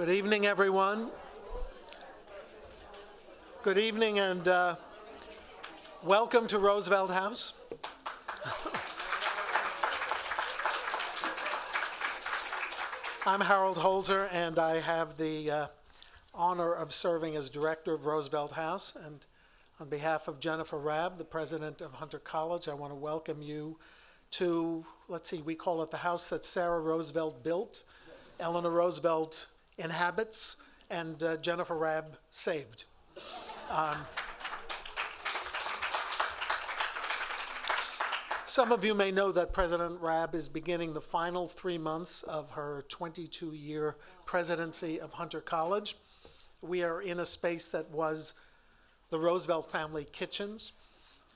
Good evening, everyone. Good evening and welcome to Roosevelt House. I'm Harold Holzer, and I have the honor of serving as director of Roosevelt House. And on behalf of Jennifer Rabb, the president of Hunter College, I want to welcome you to, we call it the house that Sarah Roosevelt built, Eleanor Roosevelt inhabits, and Jennifer Rabb saved. Some of you may know that President Rabb is beginning the final 3 months of her 22-year presidency of Hunter College. We are in a space that was the Roosevelt family kitchens,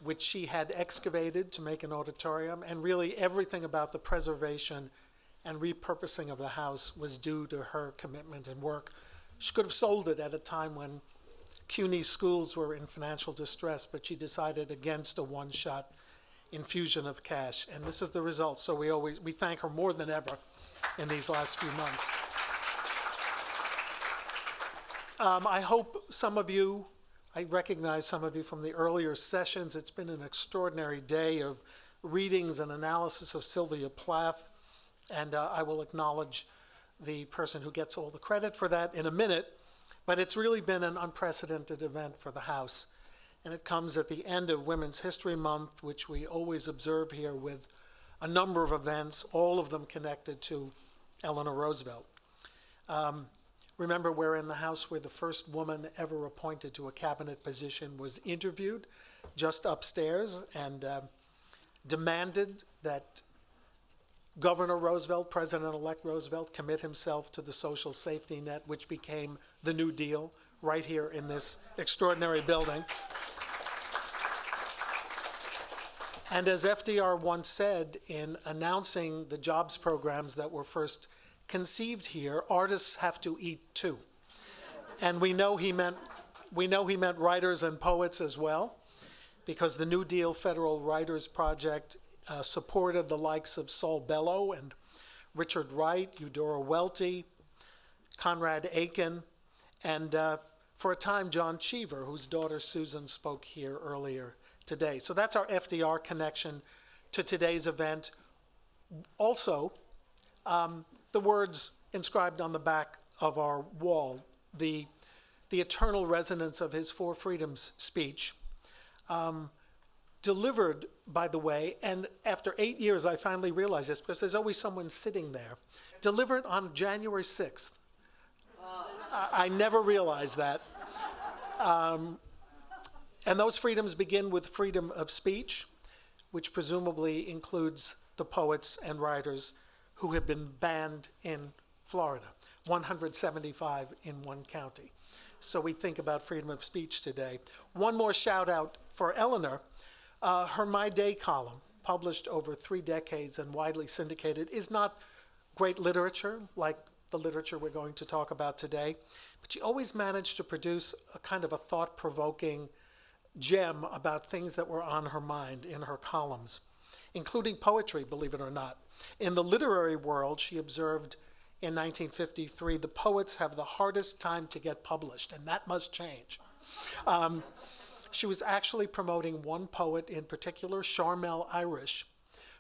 which she had excavated to make an auditorium, and really everything about the preservation and repurposing of the house was due to her commitment and work. She could have sold it at a time when CUNY schools were in financial distress, but she decided against a one-shot infusion of cash, and this is the result. So we thank her more than ever in these last few months. I hope some of you, I recognize some of you from the earlier sessions. It's been an extraordinary day of readings and analysis of Sylvia Plath, and I will acknowledge the person who gets all the credit for that in a minute, but it's really been an unprecedented event for the House. And it comes at the end of Women's History Month, which we always observe here with a number of events, all of them connected to Eleanor Roosevelt. Remember, we're in the House where the first woman ever appointed to a cabinet position was interviewed just upstairs and demanded that Governor Roosevelt, President-elect Roosevelt, commit himself to the social safety net, which became the New Deal right here in this extraordinary building. And as FDR once said in announcing the jobs programs that were first conceived here, artists have to eat too. And we know he meant writers and poets as well, because the New Deal Federal Writers Project supported the likes of Saul Bellow and Richard Wright, Eudora Welty, Conrad Aiken, and for a time John Cheever, whose daughter Susan spoke here earlier today. So that's our FDR connection to today's event. Also, the words inscribed on the back of our wall, the eternal resonance of his Four Freedoms speech, delivered, by the way, and after 8 years I finally realized this, because there's always someone sitting there, delivered on January 6th. I never realized that. And those freedoms begin with freedom of speech, which presumably includes the poets and writers who have been banned in Florida, 175 in one county. So we think about freedom of speech today. One more shout out for Eleanor. Her My Day column, published over 3 decades and widely syndicated, is not great literature like the literature we're going to talk about today, but she always managed to produce a kind of a thought-provoking gem about things that were on her mind in her columns, including poetry, believe it or not. In the literary world, she observed in 1953, the poets have the hardest time to get published, and that must change. She was actually promoting one poet in particular, Charmel Irish,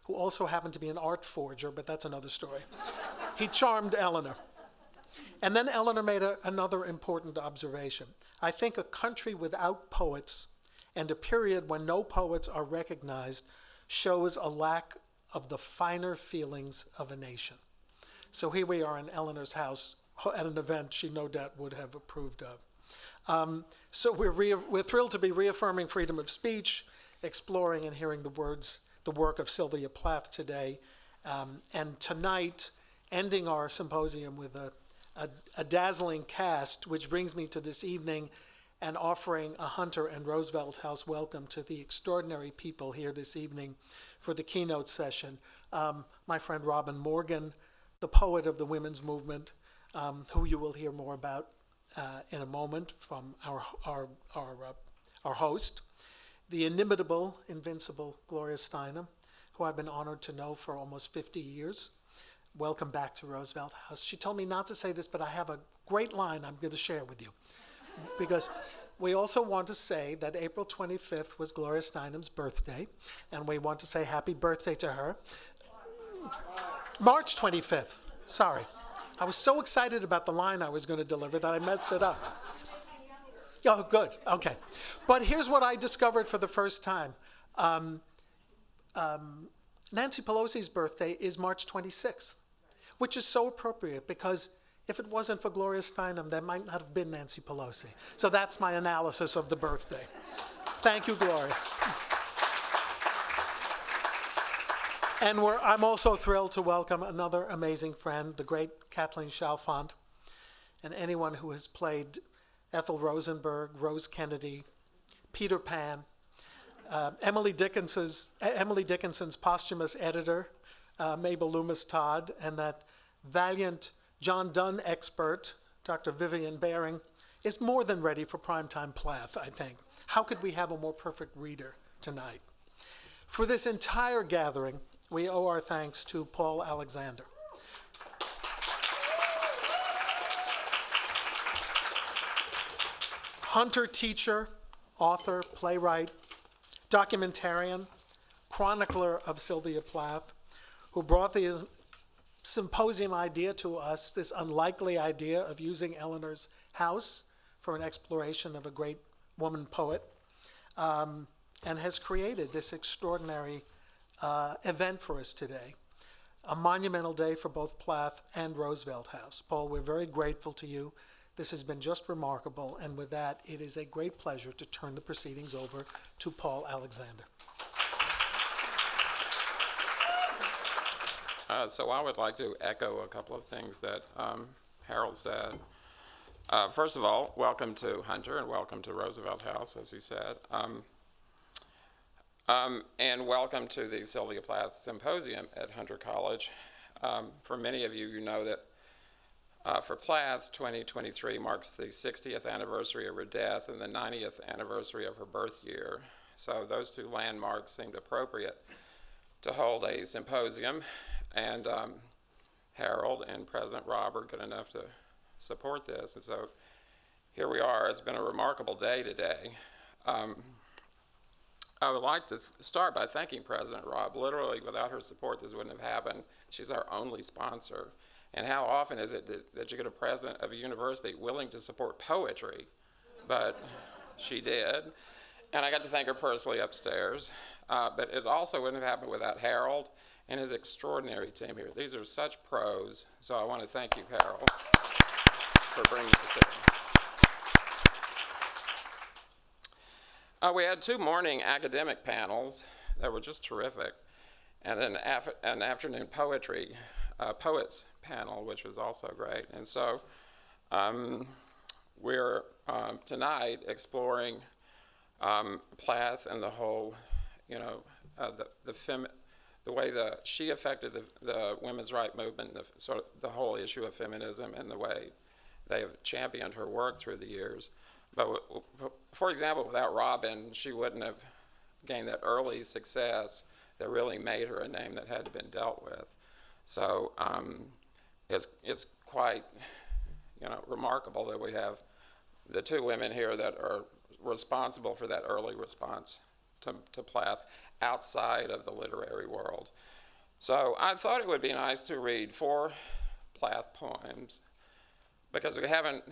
who also happened to be an art forger, but that's another story. He charmed Eleanor. And then Eleanor made another important observation. I think a country without poets and a period when no poets are recognized shows a lack of the finer feelings of a nation. So here we are in Eleanor's house at an event she no doubt would have approved of. So we're thrilled to be reaffirming freedom of speech, exploring and hearing the work of Sylvia Plath today, and tonight ending our symposium with a dazzling cast, which brings me to this evening and offering a Hunter and Roosevelt House welcome to the extraordinary people here this evening for the keynote session. My friend Robin Morgan, the poet of the women's movement, who you will hear more about in a moment from our host. The inimitable, invincible Gloria Steinem, who I've been honored to know for almost 50 years. Welcome back to Roosevelt House. She told me not to say this, but I have a great line I'm going to share with you. Because we also want to say that April 25th was Gloria Steinem's birthday, and we want to say happy birthday to her. March 25th, sorry. I was so excited about the line I was going to deliver that I messed it up. Oh, good, okay. But here's what I discovered for the first time. Nancy Pelosi's birthday is March 26th, which is so appropriate because if it wasn't for Gloria Steinem, there might not have been Nancy Pelosi. So that's my analysis of the birthday. Thank you, Gloria. And I'm also thrilled to welcome another amazing friend, the great Kathleen Chalfant, and anyone who has played Ethel Rosenberg, Rose Kennedy, Peter Pan, Emily Dickinson's posthumous editor, Mabel Loomis Todd, and that valiant John Donne expert, Dr. Vivian Baring, is more than ready for primetime Plath, I think. How could we have a more perfect reader tonight? For this entire gathering, we owe our thanks to Paul Alexander. Hunter teacher, author, playwright, documentarian, chronicler of Sylvia Plath, who brought the symposium idea to us, this unlikely idea of using Eleanor's house for an exploration of a great woman poet, and has created this extraordinary event for us today, a monumental day for both Plath and Roosevelt House. Paul, we're very grateful to you. This has been just remarkable, and with that, it is a great pleasure to turn the proceedings over to Paul Alexander. So I would like to echo a couple of things that Harold said. First of all, welcome to Hunter and welcome to Roosevelt House, as he said. And welcome to the Sylvia Plath Symposium at Hunter College. For many of you, you know that for Plath, 2023 marks the 60th anniversary of her death and the 90th anniversary of her birth year. So those two landmarks seemed appropriate to hold a symposium. And Harold and President Rob are good enough to support this. And so here we are. It's been a remarkable day today. I would like to start by thanking President Rob. Literally, without her support, this wouldn't have happened. She's our only sponsor. And how often is it that you get a president of a university willing to support poetry? But she did. And I got to thank her personally upstairs. But it also wouldn't have happened without Harold and his extraordinary team here. These are such pros, so I want to thank you, Harold, for bringing this in. We had two morning academic panels that were just terrific, and then an afternoon poetry, poets panel, which was also great. And so we're tonight exploring Plath and the whole, the way she affected the women's rights movement, the whole issue of feminism, and the way they have championed her work through the years. But for example, without Robin, she wouldn't have gained that early success that really made her a name that had to been dealt with. So it's quite remarkable that we have the two women here that are responsible for that early response to Plath outside of the literary world. So I thought it would be nice to read 4 Plath poems, because we haven't,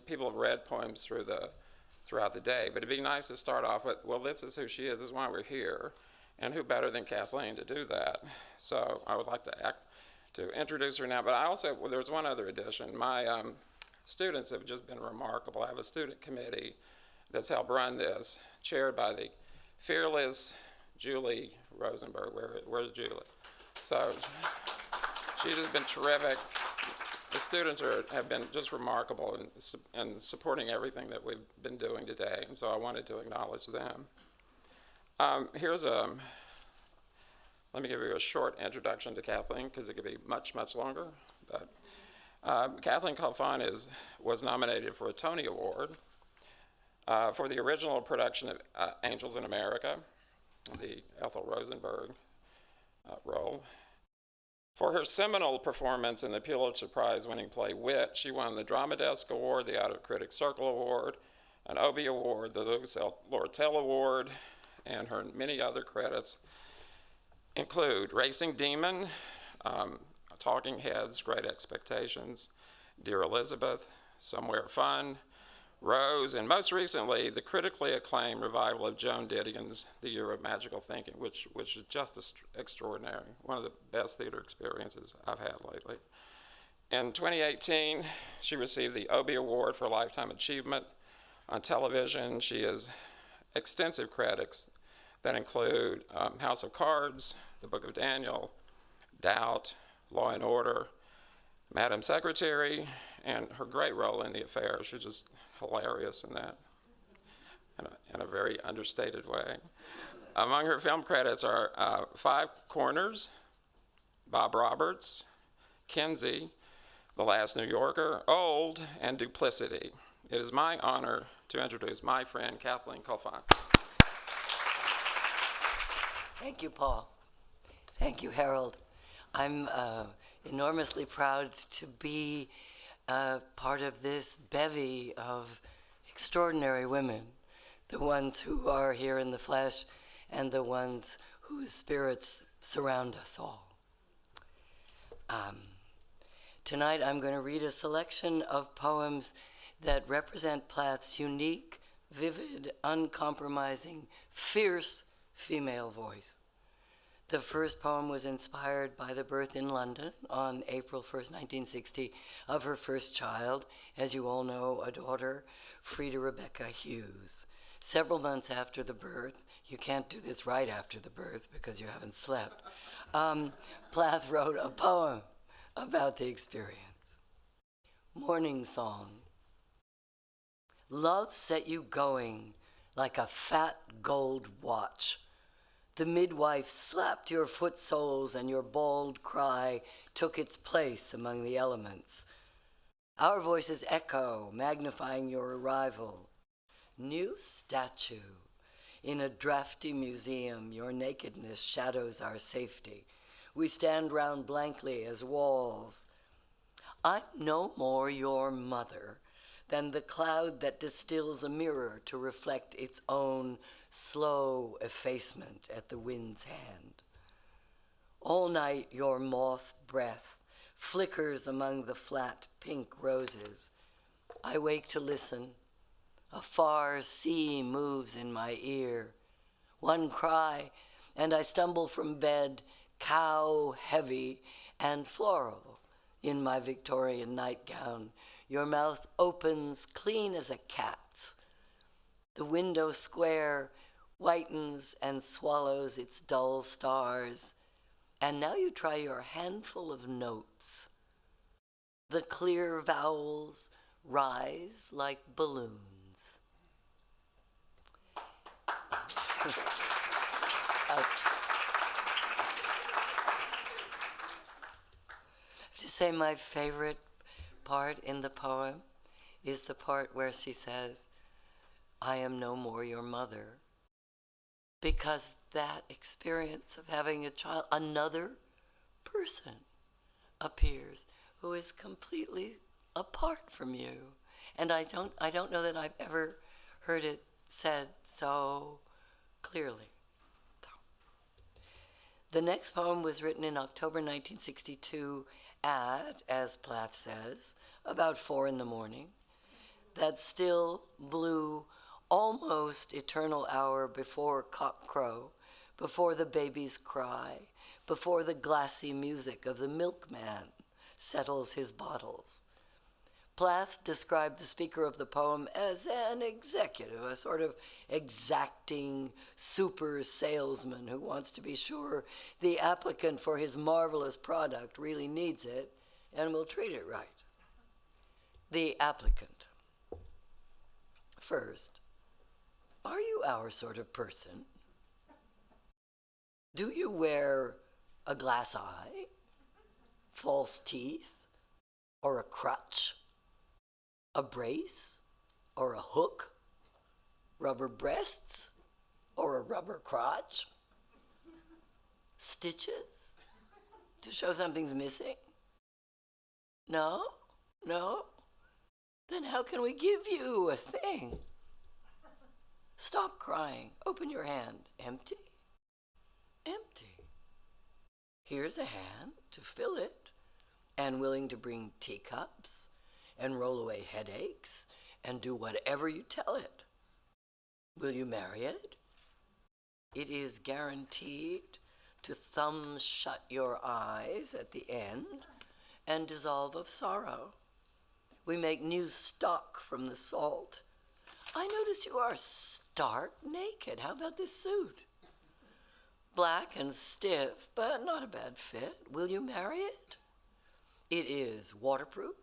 people have read poems throughout the day, but it'd be nice to start off with, well, this is who she is, this is why we're here, and who better than Kathleen to do that? So I would like to introduce her now, but there's one other addition. My students have just been remarkable. I have a student committee that's helped run this, chaired by the fearless Julie Rosenberg. Where's Julie? So she's just been terrific. The students have been just remarkable in supporting everything that we've been doing today, and so I wanted to acknowledge them. Let me give you a short introduction to Kathleen, because it could be much, much longer. But Kathleen Chalfant was nominated for a Tony Award for the original production of Angels in America, the Ethel Rosenberg role. For her seminal performance in the Pulitzer Prize-winning play Wit, she won the Drama Desk Award, the Out of Critics Circle Award, an Obie Award, the Louis L. Lortel Award, and her many other credits include Racing Demon, Talking Heads, Great Expectations, Dear Elizabeth, Somewhere Fun, Rose, and most recently, the critically acclaimed revival of Joan Didion's The Year of Magical Thinking, which is just extraordinary, one of the best theater experiences I've had lately. In 2018, she received the Obie Award for Lifetime Achievement. On television, she has extensive credits that include House of Cards, The Book of Daniel, Doubt, Law and Order, Madam Secretary, and her great role in The Affair. She's just hilarious in that, in a very understated way. Among her film credits are Five Corners, Bob Roberts, Kinsey, The Last New Yorker, Old, and Duplicity. It is my honor to introduce my friend Kathleen Kolfan. Thank you, Paul. Thank you, Harold. I'm enormously proud to be part of this bevy of extraordinary women, the ones who are here in the flesh and the ones whose spirits surround us all. Tonight I'm going to read a selection of poems that represent Plath's unique, vivid, uncompromising, fierce female voice. The first poem was inspired by the birth in London on April 1st, 1960, of her first child, as you all know, a daughter, Frida Rebecca Hughes. Several months after the birth, you can't do this right after the birth because you haven't slept, Plath wrote a poem about the experience. Morning Song. Love set you going like a fat gold watch. The midwife slapped your foot soles and your bald cry took its place among the elements. Our voices echo, magnifying your arrival. New statue. In a drafty museum, your nakedness shadows our safety. We stand round blankly as walls. I'm no more your mother than the cloud that distills a mirror to reflect its own slow effacement at the wind's hand. All night your moth breath flickers among the flat pink roses. I wake to listen. A far sea moves in my ear. One cry, and I stumble from bed, cow heavy and floral in my Victorian nightgown. Your mouth opens clean as a cat's. The window square whitens and swallows its dull stars. And now you try your handful of notes. The clear vowels rise like balloons. I have to say my favorite part in the poem is the part where she says, I am no more your mother. Because that experience of having a child, another person appears who is completely apart from you. And I don't know that I've ever heard it said so clearly. The next poem was written in October 1962 at, as Plath says, about 4 a.m. That still, blue, almost eternal hour before cockcrow, before the baby's cry, before the glassy music of the milkman settles his bottles. Plath described the speaker of the poem as an executive, a sort of exacting super salesman who wants to be sure the applicant for his marvelous product really needs it and will treat it right. The applicant. First, are you our sort of person? Do you wear a glass eye, false teeth, or a crutch? A brace or a hook, rubber breasts or a rubber crotch, stitches, To show something's missing? No? No? Then how can we give you a thing? Stop crying. Open your hand. Empty? Empty. Here's a hand to fill it, and willing to bring teacups and roll away headaches and do whatever you tell it. Will you marry it? It is guaranteed to thumb shut your eyes at the end and dissolve of sorrow. We make new stock from the salt. I notice you are stark naked. How about this suit? Black and stiff, but not a bad fit. Will you marry it? It is waterproof,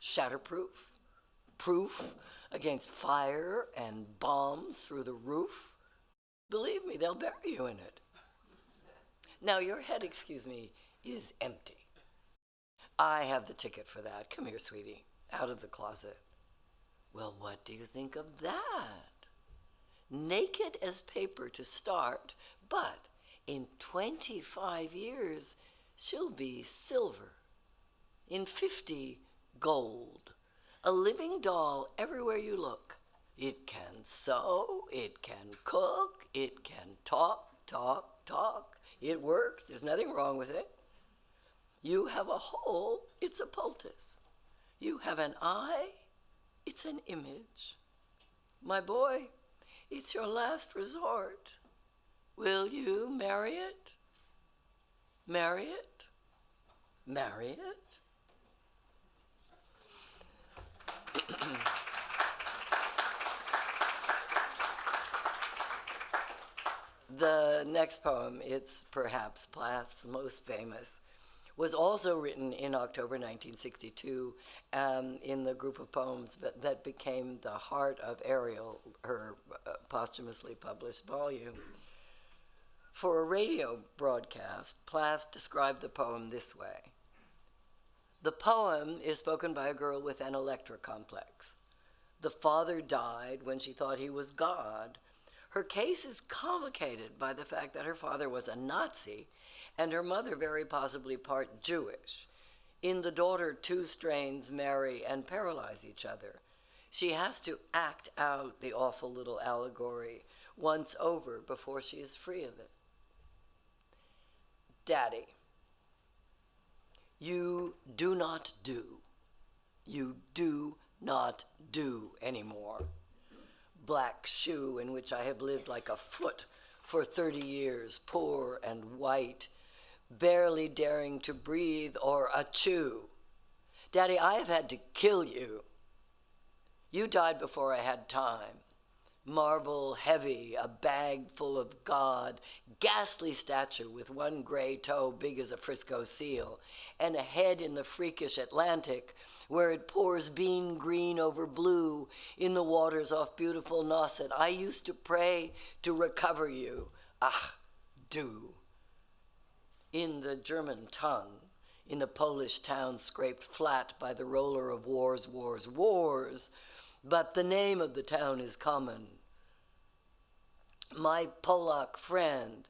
shatterproof, proof against fire and bombs through the roof. Believe me, they'll bury you in it. Now, your head, excuse me, is empty. I have the ticket for that. Come here, sweetie, out of the closet. Well, what do you think of that? Naked as paper to start, but in 25 years, she'll be silver. In 50, gold. A living doll everywhere you look. It can sew, it can cook, it can talk. It works, there's nothing wrong with it. You have a hole, it's a poultice. You have an eye, it's an image. My boy, it's your last resort. Will you marry it? Marry it? Marry it? The next poem, it's perhaps Plath's most famous, was also written in October 1962 in the group of poems that became the heart of Ariel, her posthumously published volume. For a radio broadcast, Plath described the poem this way. The poem is spoken by a girl with an Electra complex. The father died when she thought he was God. Her case is complicated by the fact that her father was a Nazi and her mother very possibly part Jewish. In the daughter, two strains marry and paralyze each other. She has to act out the awful little allegory once over before she is free of it. Daddy, you do not do. You do not do anymore. Black shoe in which I have lived like a foot for 30 years, poor and white, barely daring to breathe or a chew. Daddy, I have had to kill you. You died before I had time. Marble heavy, a bag full of God, ghastly statue with one gray toe big as a Frisco seal, and a head in the freakish Atlantic where it pours bean green over blue in the waters off beautiful Nauset. I used to pray to recover you. Ah, do. In the German tongue, in the Polish town scraped flat by the roller of wars, but the name of the town is common. My Polak friend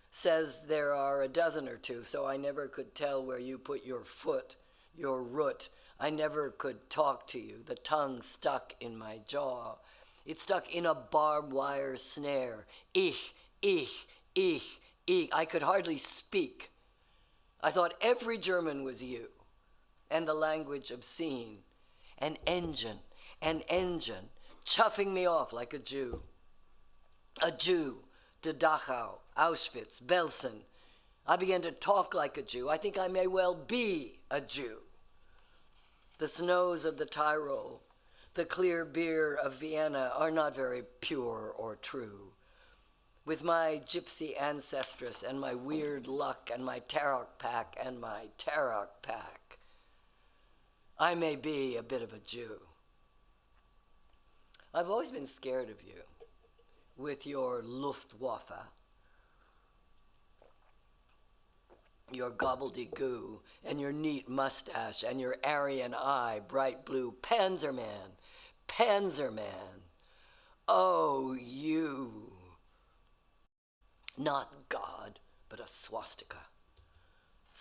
says there are a dozen or two, so I never could tell where you put your foot, your root. I never could talk to you. The tongue stuck in my jaw. It stuck in a barbed wire snare. Ich. I could hardly speak. I thought every German was you, and the language obscene. An engine, chuffing me off like a Jew. A Jew, to Dachau, Auschwitz, Belsen. I began to talk like a Jew. I think I may well be a Jew. The snows of the Tyrol, the clear beer of Vienna are not very pure or true. With my gypsy ancestress and my weird luck and my tarot pack, I may be a bit of a Jew. I've always been scared of you, with your Luftwaffe, your gobbledygoo, and your neat mustache, and your Aryan eye, bright blue. Panzerman. Oh, you. Not God, but a swastika.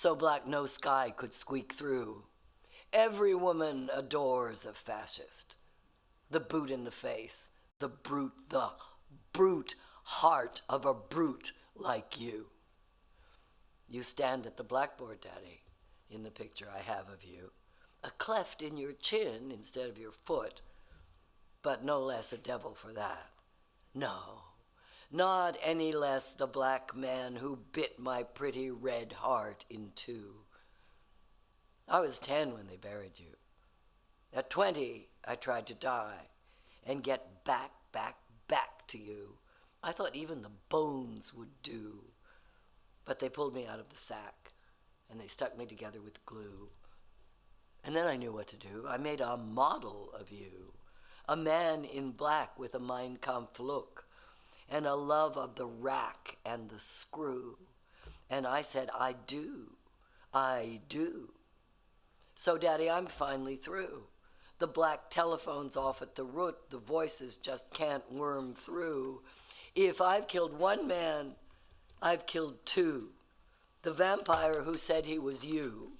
so black no sky could squeak through. Every woman adores a fascist. The boot in the face, the brute heart of a brute like you. You stand at the blackboard, Daddy, in the picture I have of you. A cleft in your chin instead of your foot, but no less a devil for that. No, not any less the black man who bit my pretty red heart in two. I was 10 when they buried you. At 20, I tried to die and get back to you. I thought even the bones would do. But they pulled me out of the sack, and they stuck me together with glue. And then I knew what to do. I made a model of you, a man in black with a Mein Kampf look, and a love of the rack and the screw. And I said, I do. So, Daddy, I'm finally through. The black telephone's off at the root. The voices just can't worm through. If I've killed one man, I've killed two. The vampire who said he was you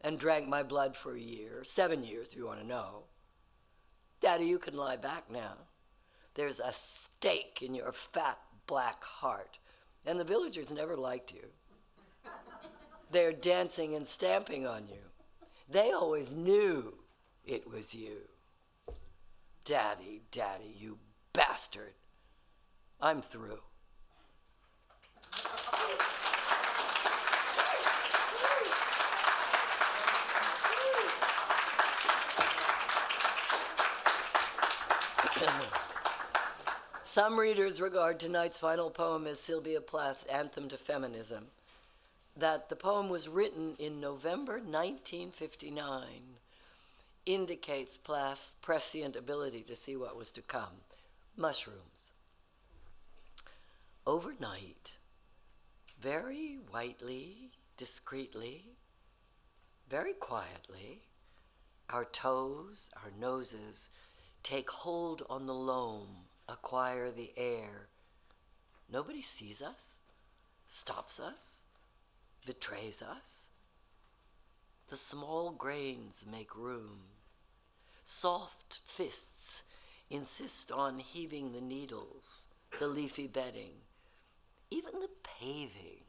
and drank my blood for a year, 7 years if you want to know. Daddy, you can lie back now. There's a stake in your fat black heart, and the villagers never liked you. They're dancing and stamping on you. They always knew it was you. Daddy, you bastard. I'm through. Some readers regard tonight's final poem as Sylvia Plath's anthem to feminism. That the poem was written in November 1959 indicates Plath's prescient ability to see what was to come. Mushrooms. Overnight, very whitely, discreetly, very quietly, our toes, our noses, take hold on the loam, acquire the air. Nobody sees us, stops us, betrays us. The small grains make room. Soft fists insist on heaving the needles, the leafy bedding, even the paving.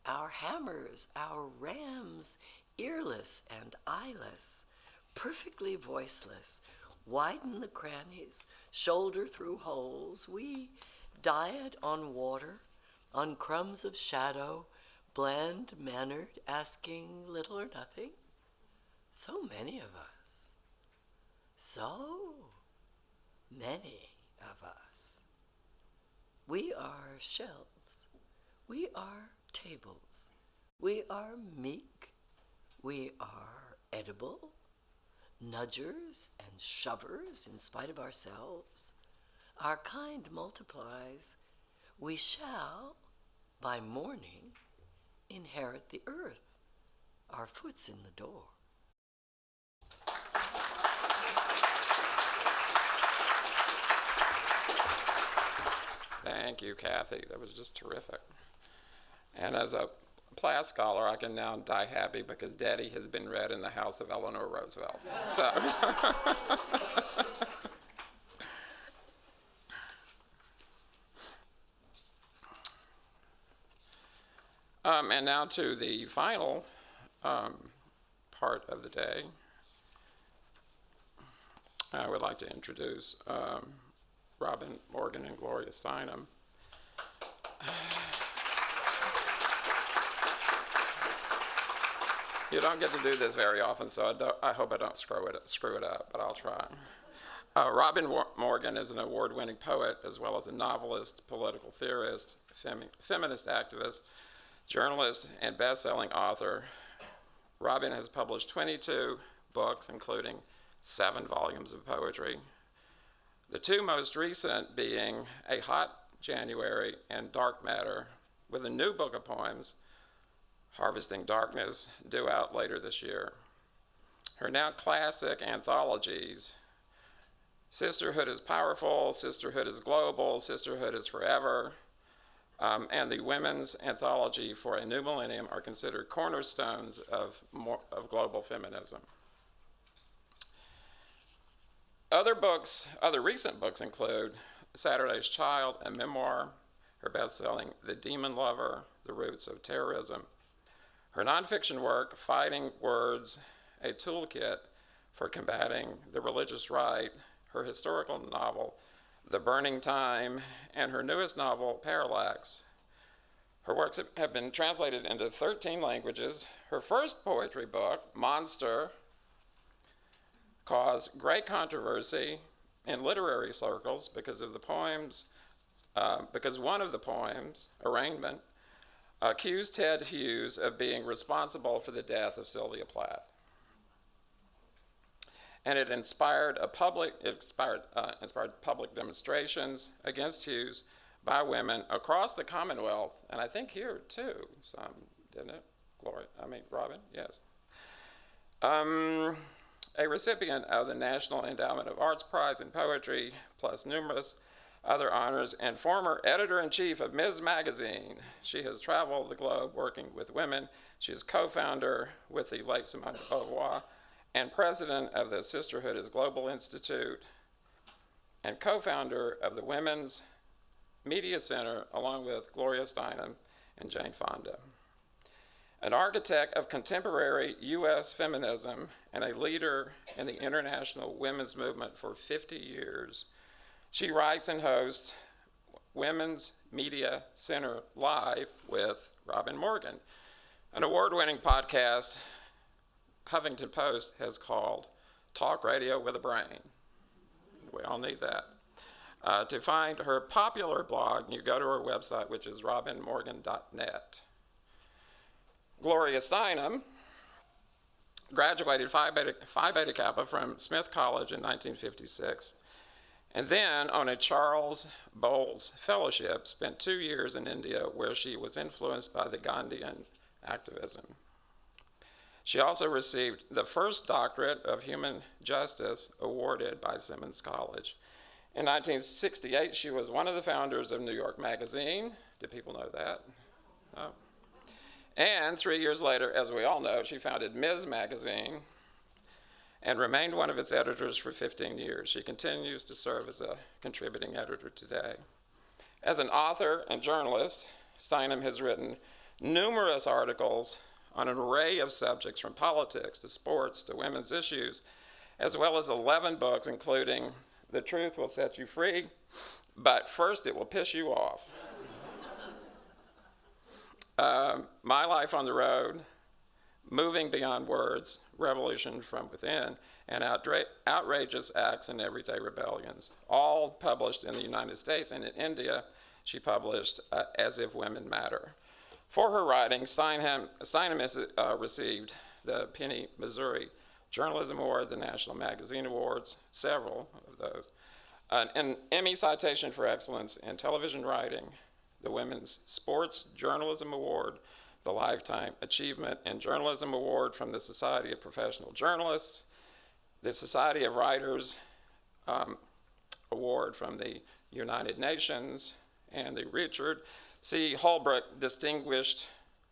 Our hammers, our rams, earless and eyeless, perfectly voiceless, widen the crannies, shoulder through holes. We diet on water, on crumbs of shadow, bland-mannered, asking little or nothing. So many of us. So many of us. We are shelves. We are tables. We are meek. We are edible. Nudgers and shovers in spite of ourselves. Our kind multiplies. We shall, by morning, inherit the earth. Our foot's in the door. Thank you, Kathy. That was just terrific. And as a Plath scholar, I can now die happy because Daddy has been read in the house of Eleanor Roosevelt. So, and now to the final part of the day. I would like to introduce Robin Morgan and Gloria Steinem. You don't get to do this very often, so I hope I don't screw it up, but I'll try. Robin Morgan is an award-winning poet, as well as a novelist, political theorist, feminist activist, journalist, and best-selling author. Robin has published 22 books, including 7 volumes of poetry. The 2 most recent being A Hot January and Dark Matter, with a new book of poems, Harvesting Darkness, due out later this year. Her now classic anthologies, Sisterhood is Powerful, Sisterhood is Global, Sisterhood is Forever, and the Women's Anthology for a New Millennium are considered cornerstones of global feminism. Other recent books include Saturday's Child, a memoir, her best-selling The Demon Lover, The Roots of Terrorism, her nonfiction work, Fighting Words, a Toolkit for Combating the Religious Right, her historical novel, The Burning Time, and her newest novel, Parallax. Her works have been translated into 13 languages. Her first poetry book, Monster, caused great controversy in literary circles because one of the poems, Arraignment, accused Ted Hughes of being responsible for the death of Sylvia Plath. And it inspired public demonstrations against Hughes by women across the Commonwealth, and I think here too, some, didn't it? Robin, yes. A recipient of the National Endowment of Arts Prize in Poetry, plus numerous other honors, and former editor-in-chief of Ms. Magazine. She has traveled the globe working with women. She is co-founder with the late Simone de Beauvoir and president of the Sisterhood is Global Institute and co-founder of the Women's Media Center, along with Gloria Steinem and Jane Fonda. An architect of contemporary U.S. feminism and a leader in the international women's movement for 50 years, she writes and hosts Women's Media Center Live with Robin Morgan, an award-winning podcast Huffington Post has called Talk Radio with a Brain. We all need that. To find her popular blog, you go to her website, which is robinmorgan.net. Gloria Steinem graduated Phi Beta Kappa from Smith College in 1956, and then on a Charles Bowles Fellowship, spent 2 years in India where she was influenced by the Gandhian activism. She also received the first doctorate of human justice awarded by Simmons College. In 1968, she was one of the founders of New York Magazine. Did people know that? No. And 3 years later, as we all know, she founded Ms. Magazine and remained one of its editors for 15 years. She continues to serve as a contributing editor today. As an author and journalist, Steinem has written numerous articles on an array of subjects from politics to sports to women's issues, as well as 11 books, including The Truth Will Set You Free, but first it will piss you off. My Life on the Road, Moving Beyond Words, Revolution from Within, and Outrageous Acts and Everyday Rebellions, all published in the United States, and in India, she published As If Women Matter. For her writing, Steinem has received the Penny Missouri Journalism Award, the National Magazine Awards, several of those, an Emmy citation for excellence in television writing, the Women's Sports Journalism Award, the Lifetime Achievement in Journalism Award from the Society of Professional Journalists, the Society of Writers Award from the United Nations, and the Richard C. Holbrooke Distinguished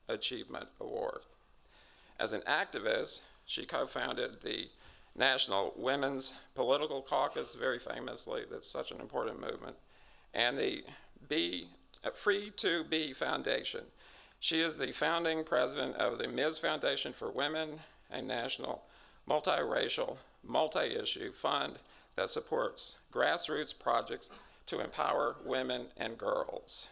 Achievement Award. As an activist, she co-founded the National Women's Political Caucus, very famously, that's such an important movement, and the Free to Be Foundation. She is the founding president of the Ms. Foundation for Women, a national multiracial, multi-issue fund that supports grassroots projects to empower women and girls.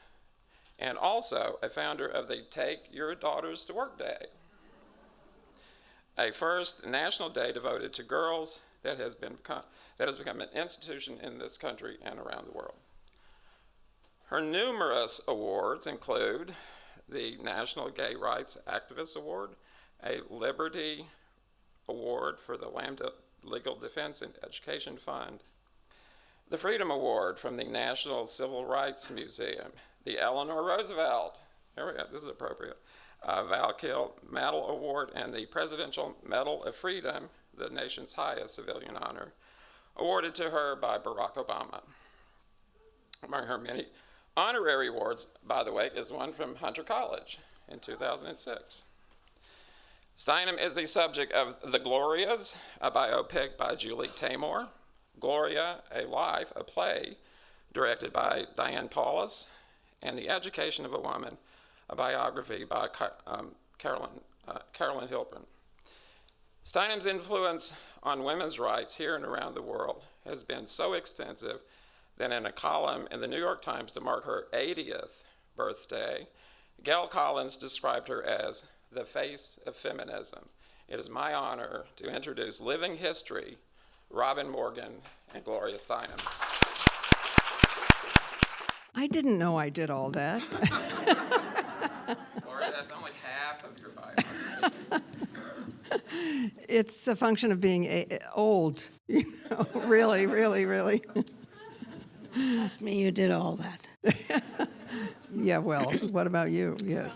And also a founder of the Take Your Daughters to Work Day, a first national day devoted to girls that has become an institution in this country and around the world. Her numerous awards include the National Gay Rights Activist Award, a Liberty Award for the Lambda Legal Defense and Education Fund, the Freedom Award from the National Civil Rights Museum, the Eleanor Roosevelt, here we go, this is appropriate, Valkill Medal Award, and the Presidential Medal of Freedom, the nation's highest civilian honor, awarded to her by Barack Obama. Among her many Honorary awards, by the way, is one from Hunter College in 2006. Steinem is the subject of The Glorias, a biopic by Julie Taymor. Gloria, a Life, a play directed by Diane Paulus, and The Education of a Woman, a biography by Carolyn Hilpern. Steinem's influence on women's rights here and around the world has been so extensive that in a column in the New York Times to mark her 80th birthday, Gail Collins described her as the face of feminism. It is my honor to introduce Living History, Robin Morgan and Gloria Steinem. I didn't know I did all that. Gloria, that's only half of your bio. It's a function of being old, really, really, really. Trust me, you did all that. Yeah, well, what about you? Yes.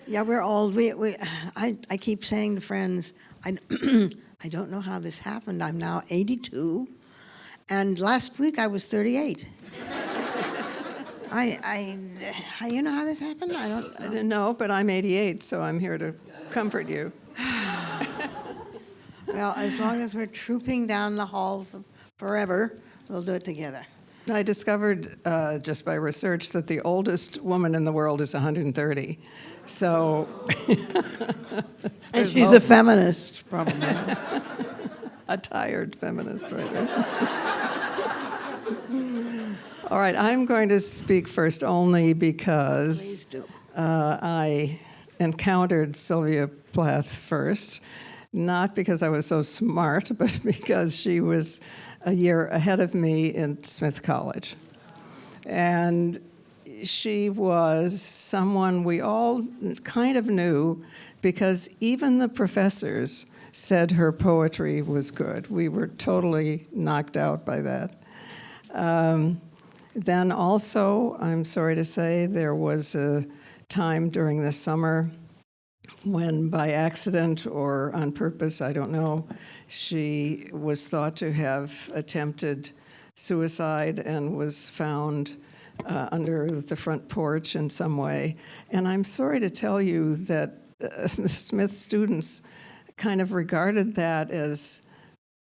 Yeah, we're old. I keep saying to friends, I don't know how this happened. I'm now 82, and last week I was 38. You know how this happened? I don't. No, but I'm 88, so I'm here to comfort you. Well, as long as we're trooping down the halls of forever, we'll do it together. I discovered just by research that the oldest woman in the world is 130. So. And she's a feminist, probably. A tired feminist, right there. All right, I'm going to speak first only because Please do. I encountered Sylvia Plath first, not because I was so smart, but because she was a year ahead of me in Smith College. And she was someone we all kind of knew because even the professors said her poetry was good. We were totally knocked out by that. Then also, I'm sorry to say, there was a time during the summer when by accident or on purpose, I don't know, she was thought to have attempted suicide and was found under the front porch in some way. And I'm sorry to tell you that the Smith students kind of regarded that as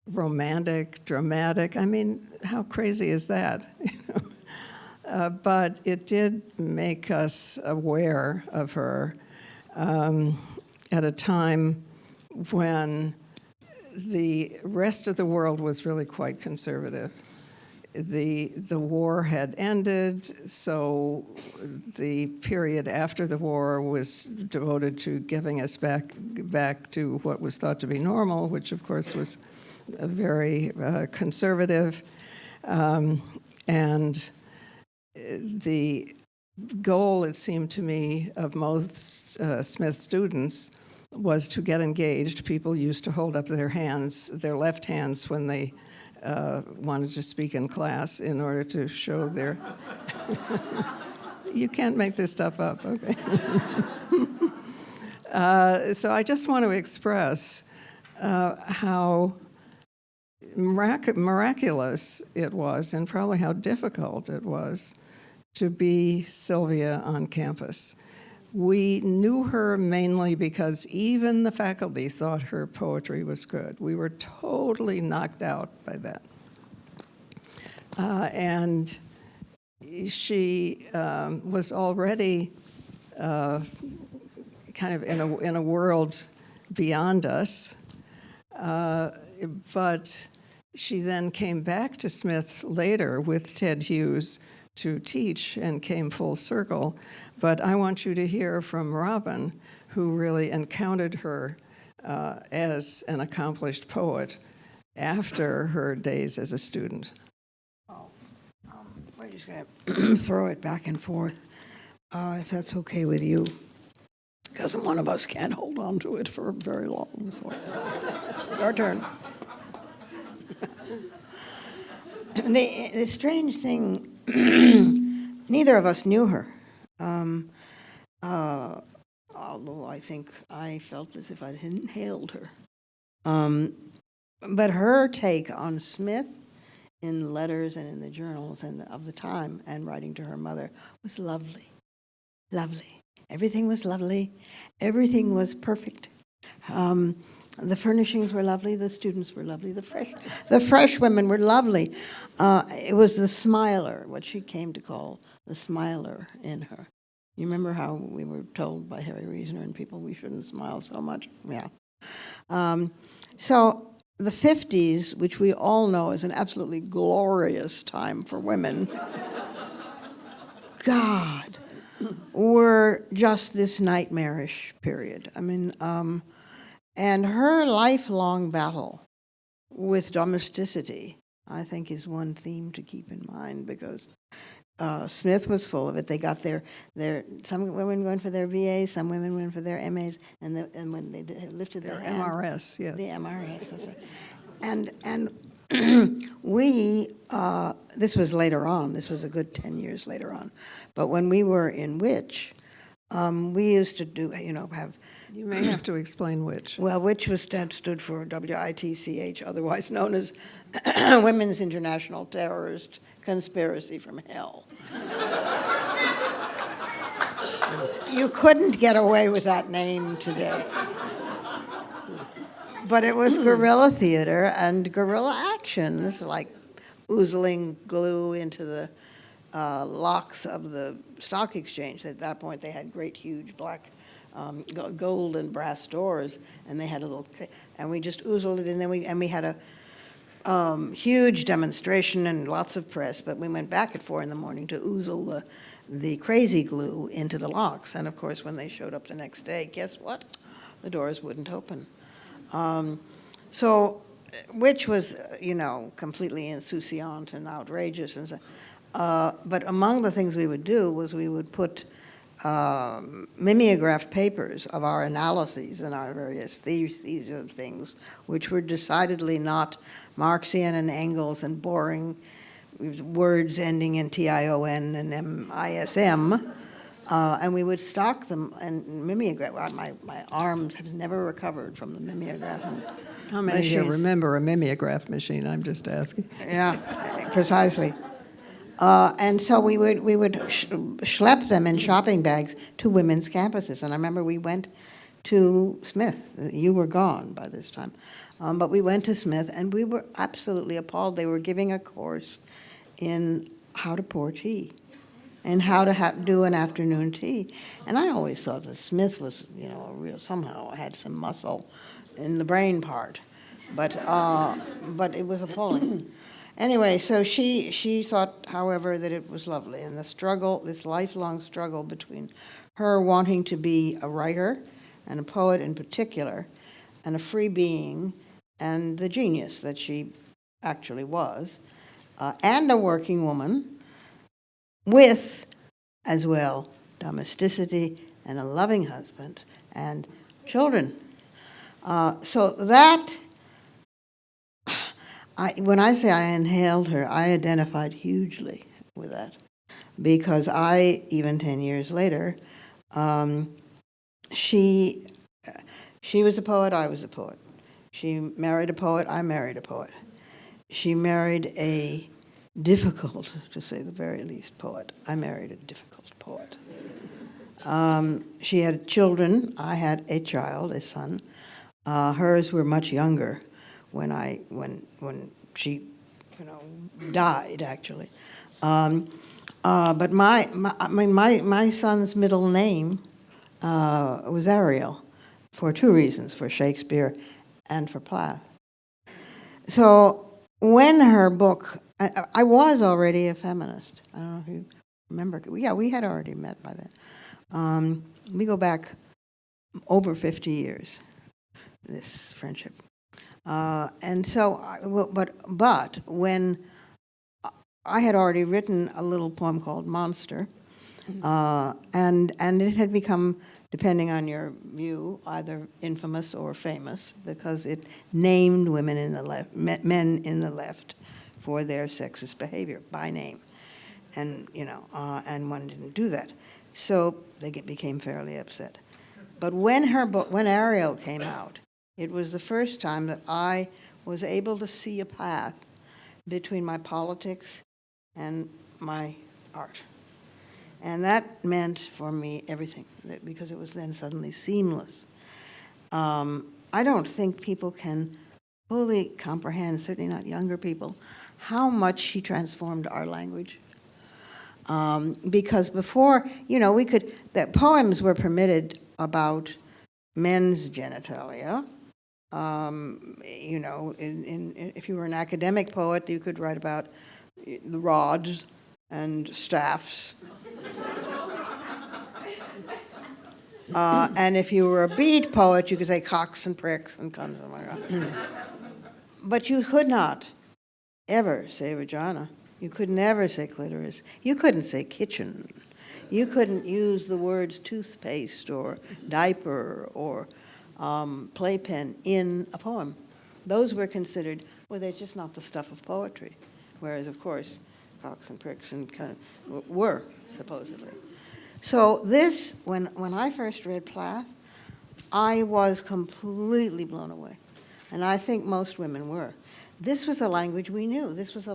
romantic, dramatic. I mean, how crazy is that? But it did make us aware of her at a time when the rest of the world was really quite conservative. The war had ended, so the period after the war was devoted to giving us back to what was thought to be normal, which of course was very conservative. And the goal, it seemed to me, of most Smith students was to get engaged. People used to hold up their hands, their left hands, when they wanted to speak in class in order to show their... You can't make this stuff up, okay? So I just want to express how miraculous it was, and probably how difficult it was, to be Sylvia on campus. We knew her mainly because even the faculty thought her poetry was good. We were totally knocked out by that. And she was already kind of in a world beyond us, but she then came back to Smith later with Ted Hughes to teach and came full circle. But I want you to hear from Robin, who really encountered her as an accomplished poet after her days as a student. We're just going to throw it back and forth, if that's okay with you, because one of us can't hold on to it for very long. So. Your turn. The strange thing, neither of us knew her, although I think I felt as if I had inhaled her. But her take on Smith in letters and in the journals and of the time and writing to her mother was lovely. Lovely. Everything was lovely. Everything was perfect. The furnishings were lovely. The students were lovely. The fresh women were lovely. It was the smiler, what she came to call the smiler in her. You remember how we were told by Harry Reasoner and people we shouldn't smile so much? Yeah. So the 50s, which we all know is an absolutely glorious time for women, God, were just this nightmarish period. I mean, and her lifelong battle with domesticity, I think, is one theme to keep in mind, because Smith was full of it. They got some women went for their VAs, some women went for their MAs, and when they lifted their hand, MRS, yes. the MRS, that's right. And we, this was later on, this was a good 10 years later on, but when we were in Which, we used to do, have, You may have to explain which. well, Which stood for WITCH, otherwise known as Women's International Terrorist Conspiracy from Hell. You couldn't get away with that name today. But it was guerrilla theater and guerrilla actions, like oozling glue into the locks of the stock exchange. At that point, they had great, huge black gold and brass doors, and they had a little, and we just oozled it, and then we had a huge demonstration and lots of press. But we went back at 4 in the morning to oozle the crazy glue into the locks, and of course, when they showed up the next day, guess what? The doors wouldn't open. So, which was, completely insouciant and outrageous, and so, but among the things we would do was we would put mimeographed papers of our analyses and our various theses of things, which were decidedly not Marxian and Engels and boring words ending in TION and MISM. And we would stock them and mimeograph. My arms have never recovered from the mimeograph. How many of you remember a mimeograph machine? I'm just asking. Yeah, precisely. And so we would schlep them in shopping bags to women's campuses. And I remember we went to Smith. You were gone by this time. But we went to Smith, and we were absolutely appalled. They were giving a course in how to pour tea and how to do an afternoon tea. And I always thought that Smith was, somehow had some muscle in the brain part. But it was appalling. Anyway, so she thought, however, that it was lovely. And the struggle, this lifelong struggle between her wanting to be a writer and a poet in particular, and a free being, and the genius that she actually was, and a working woman, with, as well, domesticity and a loving husband and children. So that, when I say I inhaled her, I identified hugely with that, because I, even 10 years later, she was a poet, I was a poet. She married a poet, I married a poet. She married a difficult, to say the very least, poet. I married a difficult poet. She had children. I had a child, a son. Hers were much younger when she, died, actually. But my son's middle name was Ariel, for 2 reasons: for Shakespeare and for Plath. So when her book, I was already a feminist. I don't know if you remember. Yeah, we had already met by then. We go back over 50 years, this friendship. And so, but when I had already written a little poem called Monster, and it had become, depending on your view, either infamous or famous, because it named women in the left, men in the left, for their sexist behavior by name, and and one didn't do that, so they became fairly upset. But when her book, when Ariel came out, it was the first time that I was able to see a path between my politics and my art. And that meant for me everything, because it was then suddenly seamless. I don't think people can fully comprehend, certainly not younger people, how much she transformed our language. Because before, that poems were permitted about men's genitalia. If you were an academic poet, you could write about the rods and staffs. And if you were a beat poet, you could say cocks and pricks and kind of like that. But you could not ever say vagina. You could never say clitoris. You couldn't say kitchen. You couldn't use the words toothpaste or diaper or playpen in a poem. Those were considered, well, they're just not the stuff of poetry. Whereas, of course, cocks and pricks and kind of were, supposedly. So this, when I first read Plath, I was completely blown away. And I think most women were. This was the language we knew. This was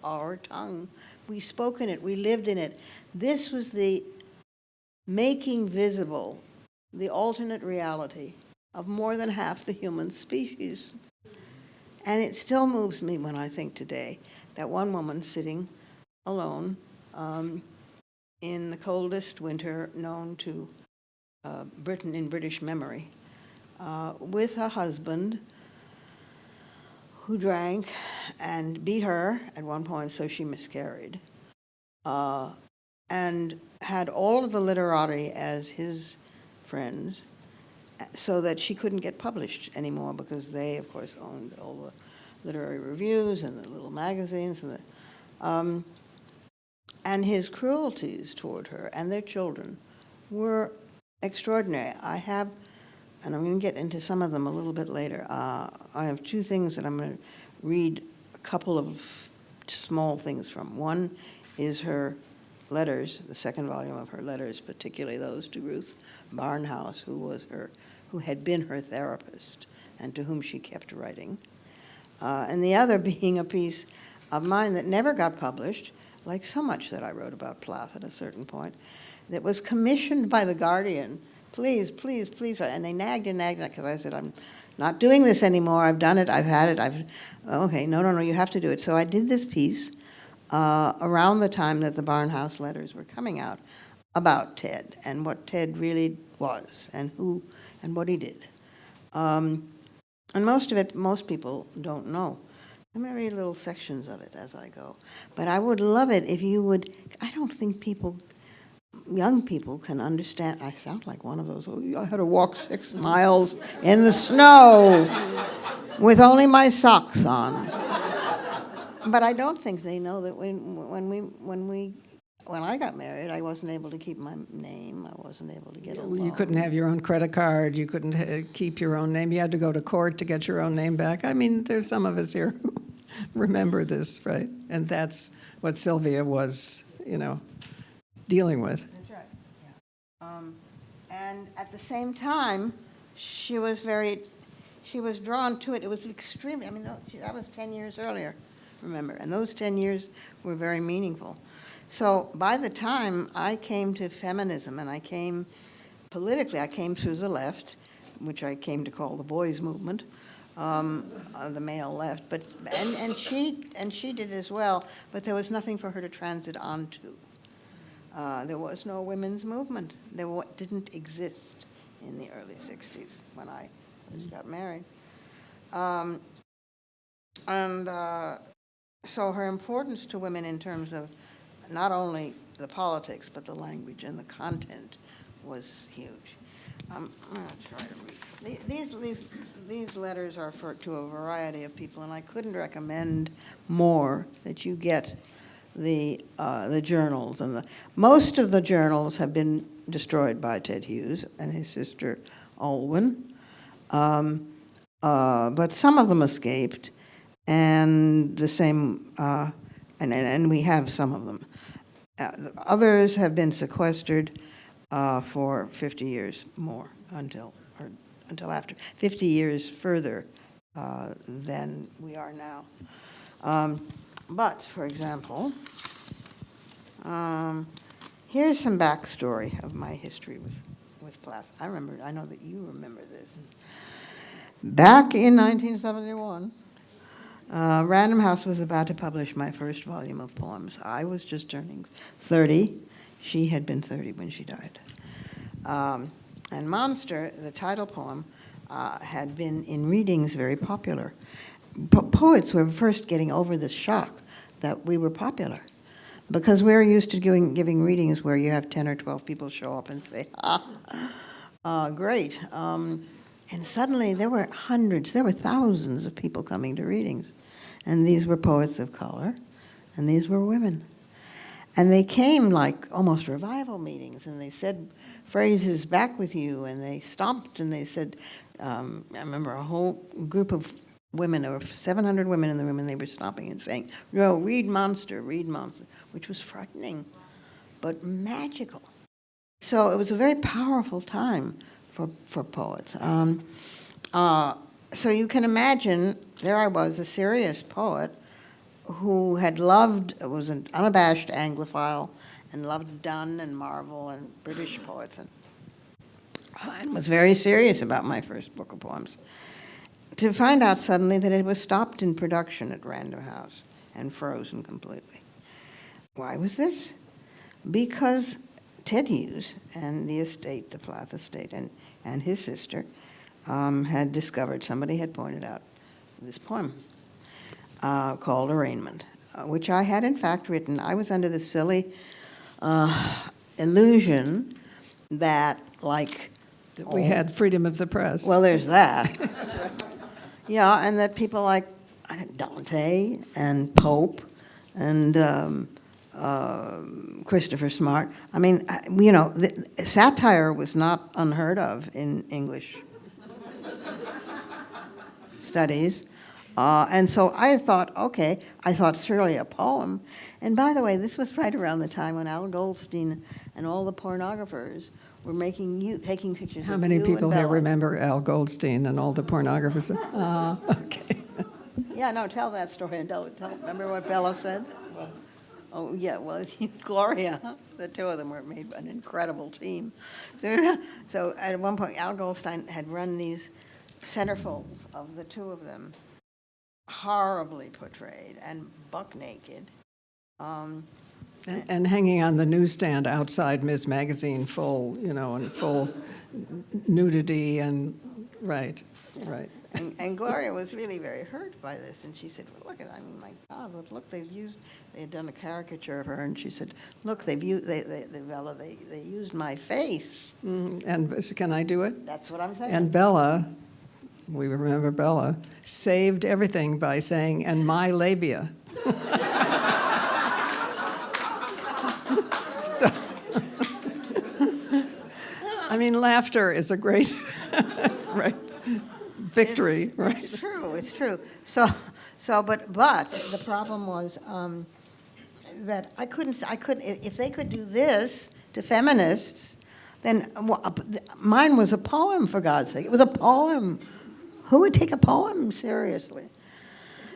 our tongue. We spoke in it. We lived in it. This was the making visible the alternate reality of more than half the human species. And it still moves me when I think today that one woman sitting alone in the coldest winter known to Britain in British memory, with a husband who drank and beat her at one point, so she miscarried, and had all of the literati as his friends, so that she couldn't get published anymore because they, of course, owned all the literary reviews and the little magazines and his cruelties toward her and their children were extraordinary. I have, and I'm going to get into some of them a little bit later, I have two things that I'm going to read a couple of small things from. One is her letters, the second volume of her letters, particularly those to Ruth Barnhouse, who had been her therapist and to whom she kept writing. And the other being a piece of mine that never got published, like so much that I wrote about Plath at a certain point, that was commissioned by The Guardian. Please, please, please. And they nagged and nagged because I said, I'm not doing this anymore. I've done it. I've had it. Okay, no, you have to do it. So I did this piece around the time that the Barnhouse letters were coming out about Ted and what Ted really was and who and what he did. And most of it, most people don't know. I'm going to read little sections of it as I go. But I would love it if you would, I don't think young people can understand. I sound like one of those, I had to walk 6 miles in the snow with only my socks on. But I don't think they know that when I got married, I wasn't able to keep my name. I wasn't able to get a loan. You couldn't have your own credit card. You couldn't keep your own name. You had to go to court to get your own name back. I mean, there's some of us here who remember this, right? And that's what Sylvia was, dealing with. That's right. Yeah. And at the same time, she was drawn to it. It was extremely. That was 10 years earlier, remember? And those 10 years were very meaningful. So by the time I came to feminism, and I came politically, I came through the left, which I came to call the boys' movement, the male left. But and she did as well. But there was nothing for her to transit onto. There was no women's movement. There didn't exist in the early '60s when I got married. So her importance to women in terms of not only the politics, but the language and the content was huge. I'm going to try to read. These letters are to a variety of people, and I couldn't recommend more that you get the journals. Most of the journals have been destroyed by Ted Hughes and his sister Olwen, but some of them escaped, and the same, and we have some of them. Others have been sequestered for 50 years more until after 50 years further than we are now. But, for example, here's some backstory of my history with Plath. I know that you remember this. Back in 1971, Random House was about to publish my first volume of poems. I was just turning 30. She had been 30 when she died. And Monster, the title poem, had been in readings very popular. Poets were first getting over the shock that we were popular, because we're used to giving readings where you have 10 or 12 people show up and say, great. And suddenly there were hundreds, there were thousands of people coming to readings. And these were poets of color, and these were women. And they came like almost revival meetings, and they said phrases, "Back with you," and they stomped and they said, I remember a whole group of women, there were 700 women in the room, and they were stomping and saying, "No, read Monster," which was frightening, but magical. So it was a very powerful time for poets. So you can imagine, there I was, a serious poet who had was an unabashed Anglophile, and loved Donne and Marvell and British poets, and was very serious about my first book of poems. To find out suddenly that it was stopped in production at Random House and frozen completely. Why was this? Because Ted Hughes and the estate, the Plath estate, and his sister had discovered, somebody had pointed out this poem called Arraignment, which I had in fact written. I was under the silly illusion that, like, We had freedom of the press. well, there's that. Yeah, and that people like Dante and Pope and Christopher Smart. I mean, satire was not unheard of in English studies. And so I thought, okay, surely a poem. And by the way, this was right around the time when Al Goldstein and all the pornographers were taking pictures How of many you and people here Bella. remember Al Goldstein and all the pornographers? Okay. Yeah, no, tell that story. And remember what Bella said? Oh, yeah, well, Gloria, the two of them were made an incredible team. So at one point, Al Goldstein had run these centerfolds of the two of them, horribly portrayed and buck naked. And hanging on the newsstand outside Ms. Magazine, full, and full nudity and, right. And Gloria was really very hurt by this, and she said, well, look, my God, look, they had done a caricature of her, and she said, look, they used my face. And can I do it? That's what I'm saying. And Bella, we remember Bella, saved everything by saying, "and my labia." So, I mean, laughter is a great right, victory, right? It's true. So, but the problem was that I couldn't, if they could do this to feminists, then mine was a poem, for God's sake. It was a poem. Who would take a poem seriously?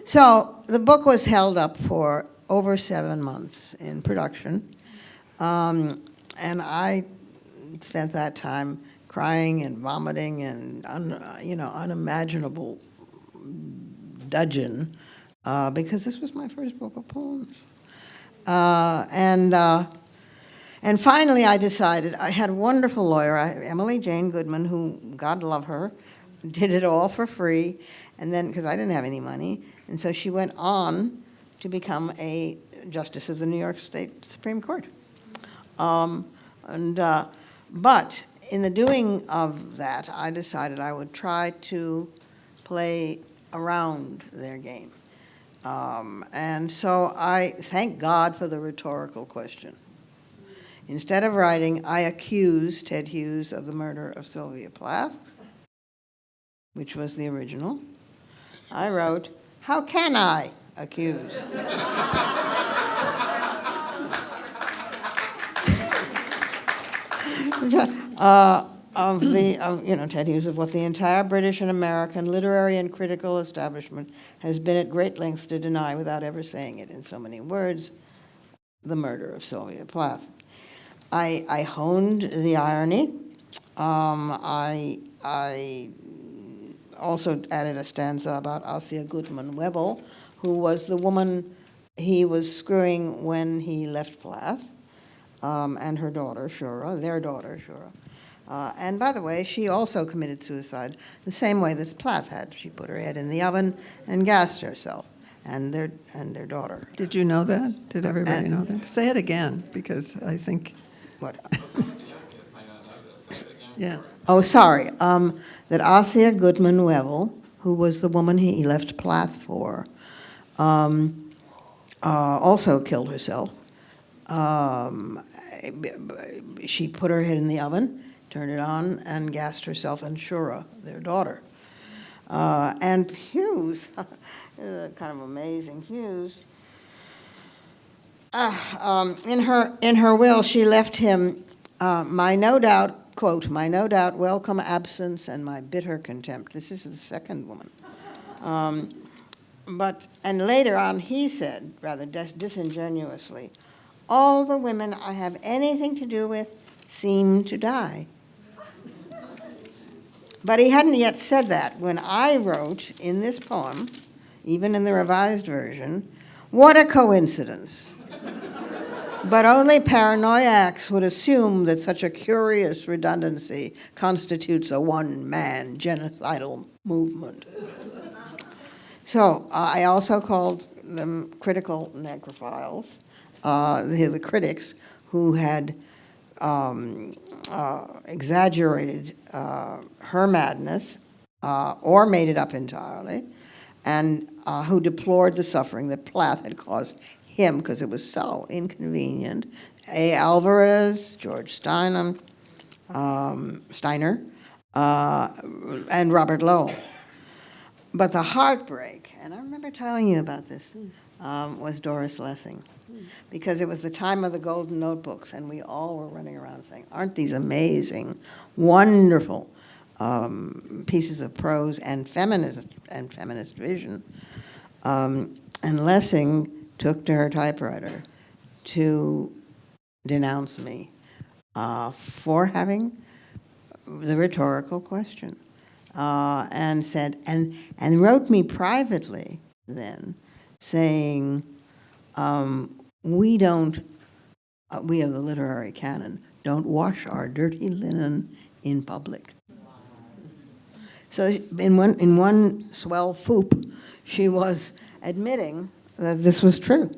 So the book was held up for over 7 months in production, and I spent that time crying and vomiting and unimaginable dudgeon, because this was my first book of poems. And finally I decided, I had a wonderful lawyer, Emily Jane Goodman, who, God love her, did it all for free, and then, because I didn't have any money, and so she went on to become a justice of the New York State Supreme Court. But in the doing of that, I decided I would try to play around their game. And so I thank God for the rhetorical question. Instead of writing, I accuse Ted Hughes of the murder of Sylvia Plath, which was the original, I wrote, how can I accuse? Ted Hughes, of what the entire British and American literary and critical establishment has been at great lengths to deny without ever saying it in so many words, the murder of Sylvia Plath. I honed the irony. I also added a stanza about Assia Goodman Webbel, who was the woman he was screwing when he left Plath, and her daughter, Shura, their daughter, Shura. And by the way, she also committed suicide the same way that Plath had. She put her head in the oven and gassed herself, and their daughter. Did you know that? Did everybody And- know that? Say it again, because I think, What? yeah. Oh, sorry. That Assia Goodman Webbel, who was the woman he left Plath for, also killed herself. She put her head in the oven, turned it on, and gassed herself and Shura, their daughter. And Hughes, kind of amazing, Hughes, in her will, she left him my no doubt, quote, my no doubt welcome absence and my bitter contempt. This is the second woman. And later on, he said, rather disingenuously, all the women I have anything to do with seem to die. But he hadn't yet said that when I wrote in this poem, even in the revised version, what a coincidence. But only paranoiacs would assume that such a curious redundancy constitutes a one-man genocidal movement. So I also called them critical necrophiles, the critics who had exaggerated her madness or made it up entirely, and who deplored the suffering that Plath had caused him because it was so inconvenient. A. Alvarez, George Steiner, and Robert Lowell. But the heartbreak, and I remember telling you about this, was Doris Lessing. Because it was the time of the Golden Notebooks, and we all were running around saying, aren't these amazing, wonderful pieces of prose and feminist vision? And Lessing took to her typewriter to denounce me for having the rhetorical question, and said, and wrote me privately then, saying, we of the literary canon don't wash our dirty linen in public. So in one swell foop, she was admitting that this was true.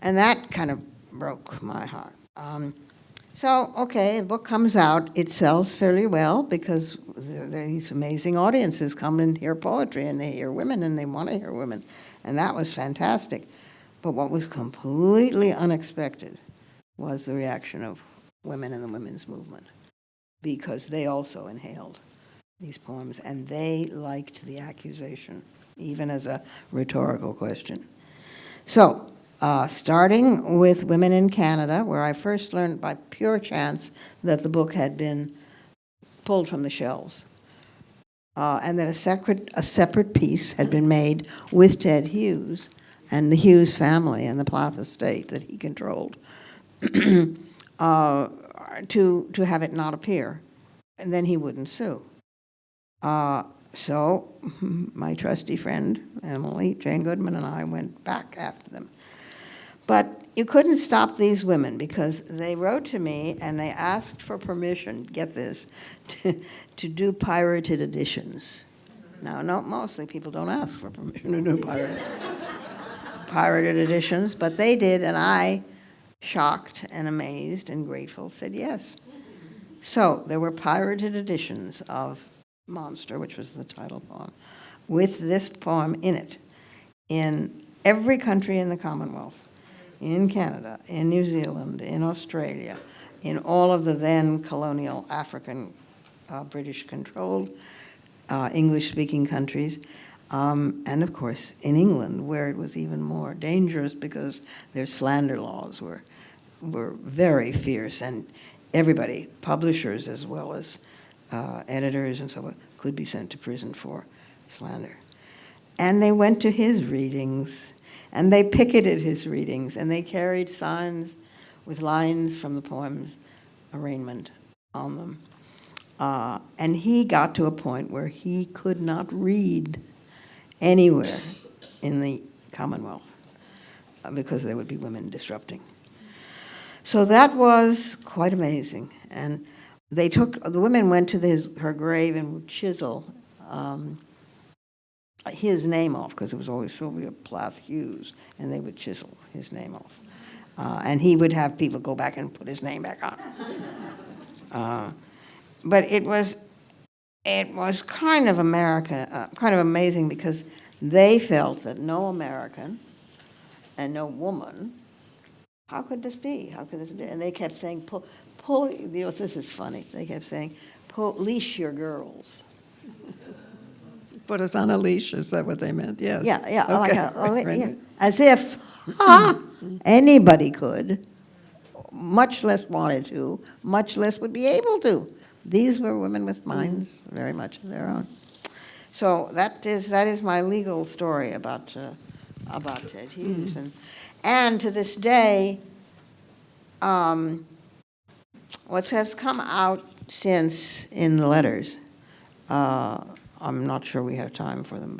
And that kind of broke my heart. Okay, the book comes out. It sells fairly well because these amazing audiences come and hear poetry, and they hear women, and they want to hear women. And that was fantastic. But what was completely unexpected was the reaction of women in the women's movement, because they also inhaled these poems, and they liked the accusation, even as a rhetorical question. So, starting with Women in Canada, where I first learned by pure chance that the book had been pulled from the shelves, and that a separate piece had been made with Ted Hughes and the Hughes family and the Plath estate that he controlled, to have it not appear, and then he wouldn't sue. So my trusty friend, Emily, Jane Goodman, and I went back after them. But you couldn't stop these women because they wrote to me and they asked for permission, get this, to do pirated editions. Now, mostly people don't ask for permission to do pirated editions, but they did, and I, shocked and amazed and grateful, said yes. So there were pirated editions of Monster, which was the title poem, with this poem in it, in every country in the Commonwealth, in Canada, in New Zealand, in Australia, in all of the then colonial African, British-controlled, English-speaking countries, and of course in England, where it was even more dangerous because their slander laws were very fierce, and everybody, publishers as well as editors and so on, could be sent to prison for slander. And they went to his readings, and they picketed his readings, and they carried signs with lines from the poem's arraignment on them. And he got to a point where he could not read anywhere in the Commonwealth because there would be women disrupting. So that was quite amazing. And the women went to her grave and would chisel his name off, because it was always Sylvia Plath Hughes, and they would chisel his name off. And he would have people go back and put his name back on. But it was kind of kind of amazing, because they felt that no American and no woman, how could this be? How could this be? And they kept saying, pull, this is funny. They kept saying, leash your girls. Put us on a leash, is that what they meant? Yes. Yeah. Okay. Right. Yeah. As if anybody could, much less wanted to, much less would be able to. These were women with minds very much of their own. So that is my legal story about Ted Hughes, and to this day, what has come out since in the letters, I'm not sure we have time for them,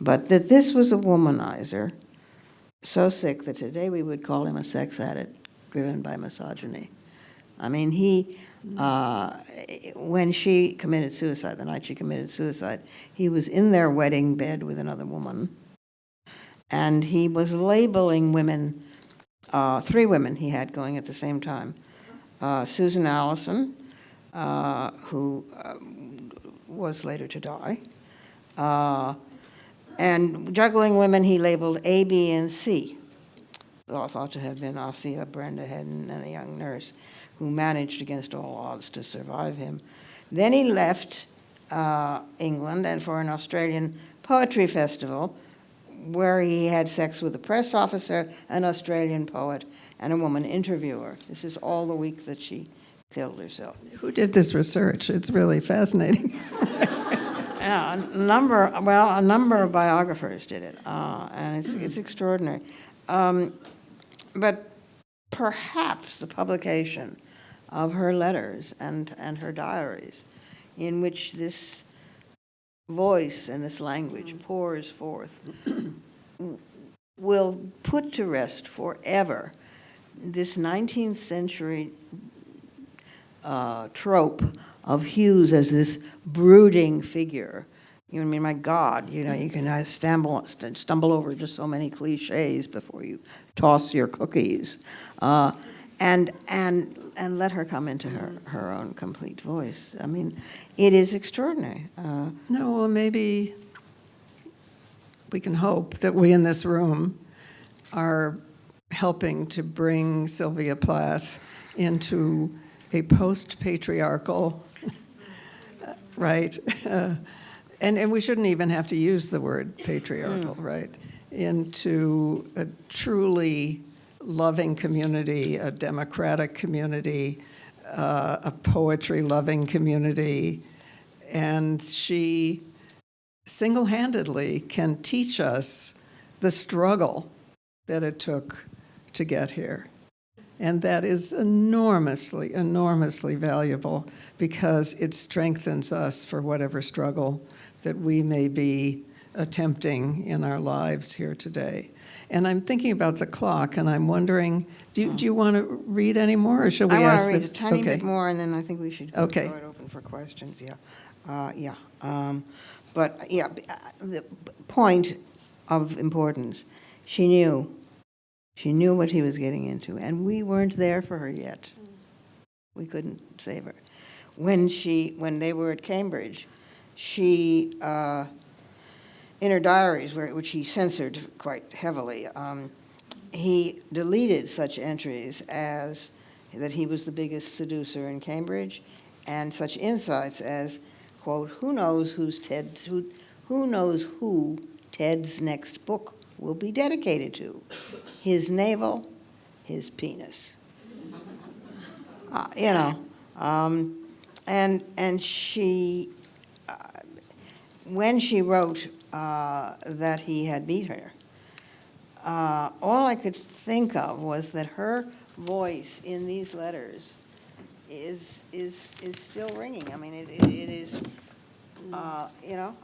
but that this was a womanizer, so sick that today we would call him a sex addict driven by misogyny. I mean, when she committed suicide, the night she committed suicide, he was in their wedding bed with another woman, and he was labeling women, 3 women he had going at the same time. Susan Allison, who was later to die, and juggling women he labeled A, B, and C, thought to have been Ossia, Brenda Hedden, and a young nurse who managed against all odds to survive him. Then he left England and for an Australian poetry festival where he had sex with a press officer, an Australian poet, and a woman interviewer. This is all the week that she killed herself. Who did this research? It's really fascinating. A number of biographers did it, and it's extraordinary. But perhaps the publication of her letters and her diaries, in which this voice and this language pours forth, will put to rest forever this 19th century trope of Hughes as this brooding figure. You know what I mean? My God, you can stumble over just so many cliches before you toss your cookies, and let her come into her own complete voice. I mean, it is extraordinary. No, well, maybe we can hope that we in this room are helping to bring Sylvia Plath into a post-patriarchal, right? And we shouldn't even have to use the word patriarchal, right? Into a truly loving community, a democratic community, a poetry-loving community. And she single-handedly can teach us the struggle that it took to get here. And that is enormously, enormously valuable, because it strengthens us for whatever struggle that we may be attempting in our lives here today. And I'm thinking about the clock, and I'm wondering, do you want to read any more, or shall we I want ask to read a tiny bit more, and then I think we should throw Okay. it open for questions. The point of importance, she knew what he was getting into, and we weren't there for her yet. We couldn't save her. When they were at Cambridge, she, in her diaries, which he censored quite heavily, he deleted such entries as that he was the biggest seducer in Cambridge, and such insights as, quote, who knows who Ted's next book will be dedicated to? His navel, his penis. And she, when she wrote that he had beat her, all I could think of was that her voice in these letters is still ringing. I mean, it is, you know,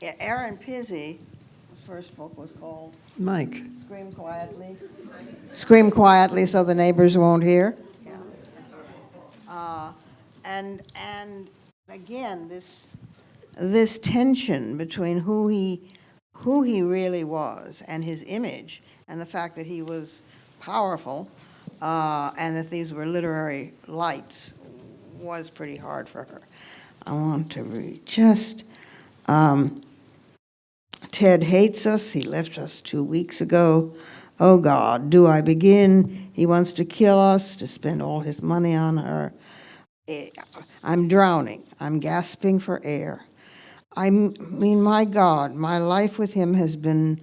Aaron Pizzi, the first book was called Mike. Scream Quietly. Scream quietly so the neighbors won't hear. Yeah. And again, this tension between who he really was and his image, and the fact that he was powerful, and that these were literary lights, was pretty hard for her. I want to read just. Ted hates us. He left us 2 weeks ago. Oh God, do I begin? He wants to kill us, to spend all his money on her. I'm drowning. I'm gasping for air. I mean, my God, my life with him has been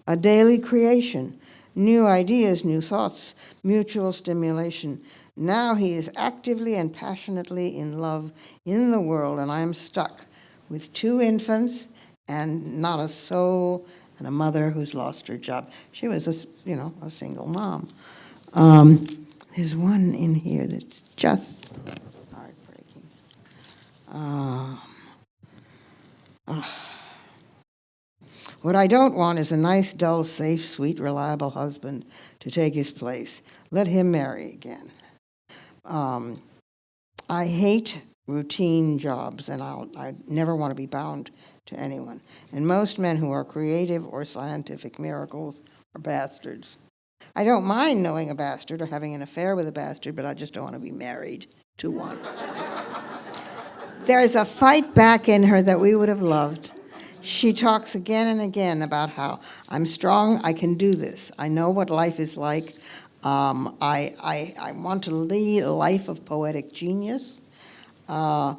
a daily creation. New ideas, new thoughts, mutual stimulation. Now he is actively and passionately in love in the world, and I am stuck with 2 infants and not a soul, and a mother who's lost her job. She was a single mom. There's one in here that's just heartbreaking. What I don't want is a nice, dull, safe, sweet, reliable husband to take his place. Let him marry again. I hate routine jobs, and I never want to be bound to anyone. And most men who are creative or scientific miracles are bastards. I don't mind knowing a bastard or having an affair with a bastard, but I just don't want to be married to one. There is a fight back in her that we would have loved. She talks again and again about how I'm strong, I can do this. I know what life is like. I want to lead a life of poetic genius. I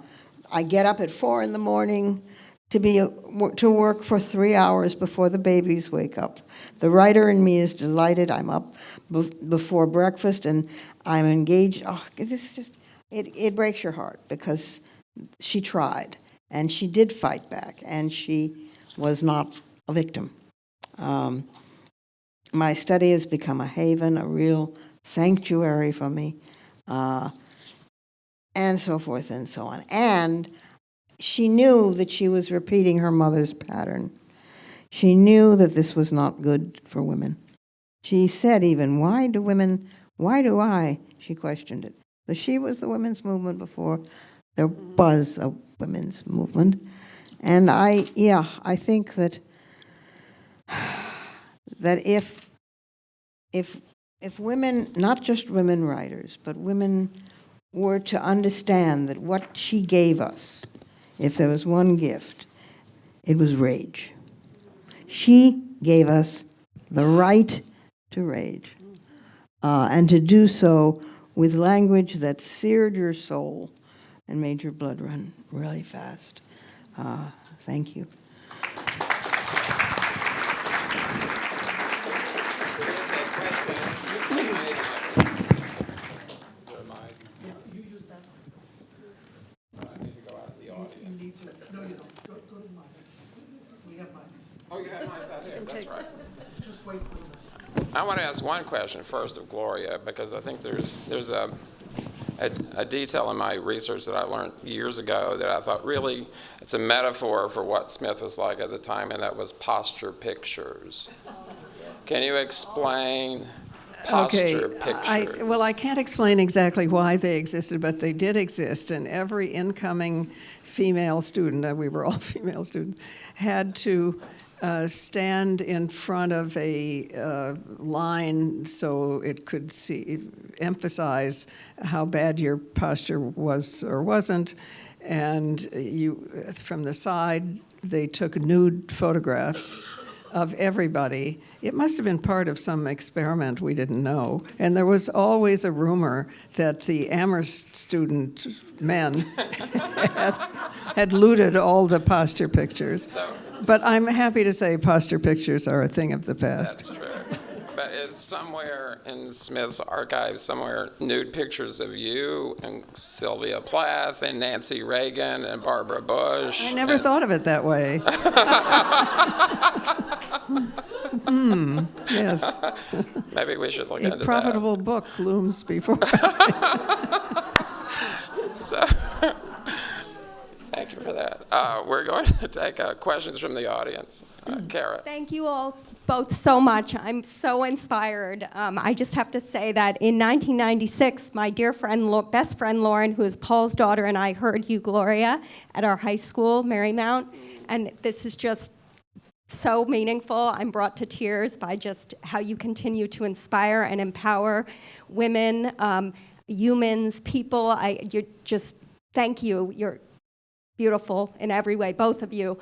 get up at 4 in the morning to work for 3 hours before the babies wake up. The writer in me is delighted. I'm up before breakfast and I'm engaged. Oh, this just, it breaks your heart, because she tried and she did fight back and she was not a victim. My study has become a haven, a real sanctuary for me, and so forth and so on. And she knew that she was repeating her mother's pattern. She knew that this was not good for women. She said even, why do I? She questioned it. So she was the women's movement before there was a women's movement. And I think that if women, not just women writers, but women were to understand that what she gave us, if there was one gift, it was rage. She gave us the right to rage, and to do so with language that seared your soul and made your blood run really fast. Thank you. Oh, you have mics out here, that's right. I want to ask one question first of Gloria, because I think there's a detail in my research that I learned years ago that I thought really, it's a metaphor for what Smith was like at the time, and that was posture pictures. Can you explain posture pictures? Well, I can't explain exactly why they existed, but they did exist, and every incoming female student, we were all female students, had to stand in front of a line so it could emphasize how bad your posture was or wasn't. And from the side, they took nude photographs of everybody. It must have been part of some experiment we didn't know. And there was always a rumor that the Amherst student men had looted all the posture pictures. But I'm happy to say posture pictures are a thing of the past. That's true. But is somewhere in Smith's archives, somewhere, nude pictures of you and Sylvia Plath and Nancy Reagan and Barbara Bush? I never thought of it that way. Yes. Maybe we should look A into that. profitable book looms before us. So, thank you for that. We're going to take questions from the audience. Kara. Thank you all both so much. I'm so inspired. I just have to say that in 1996, my dear friend, best friend Lauren, who is Paul's daughter, and I heard you, Gloria, at our high school, Marymount, and this is just so meaningful. I'm brought to tears by just how you continue to inspire and empower women, humans, people. You're just, thank you. You're beautiful in every way, both of you.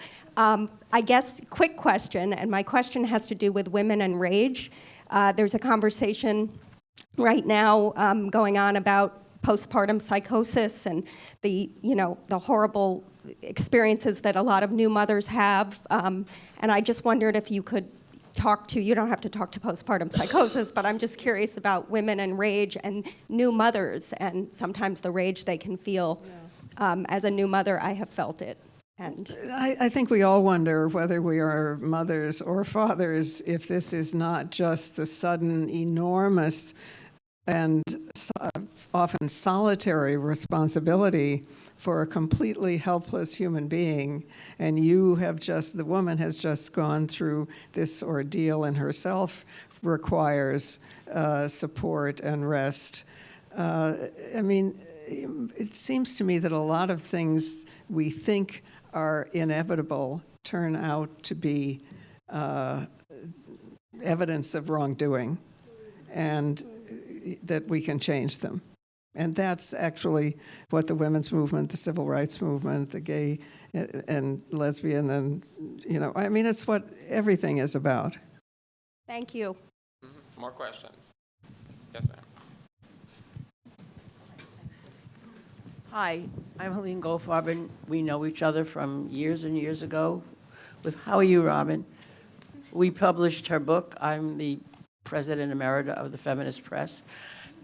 I guess, quick question, and my question has to do with women and rage. There's a conversation right now going on about postpartum psychosis and the horrible experiences that a lot of new mothers have. And I just wondered if you could you don't have to talk to postpartum psychosis, but I'm just curious about women and rage and new mothers and sometimes the rage they can feel. As a new mother, I have felt it. And I think we all wonder whether we are mothers or fathers if this is not just the sudden, enormous, and often solitary responsibility for a completely helpless human being. And the woman has just gone through this ordeal and herself requires support and rest. It seems to me that a lot of things we think are inevitable turn out to be evidence of wrongdoing, and that we can change them. And that's actually what the women's movement, the civil rights movement, the gay and lesbian, and, it's what everything is about. thank you. More questions? Yes, ma'am. Hi, I'm Helene Goldfarben. We know each other from years and years ago. How are you, Robin? We published her book. I'm the president emerita of the Feminist Press.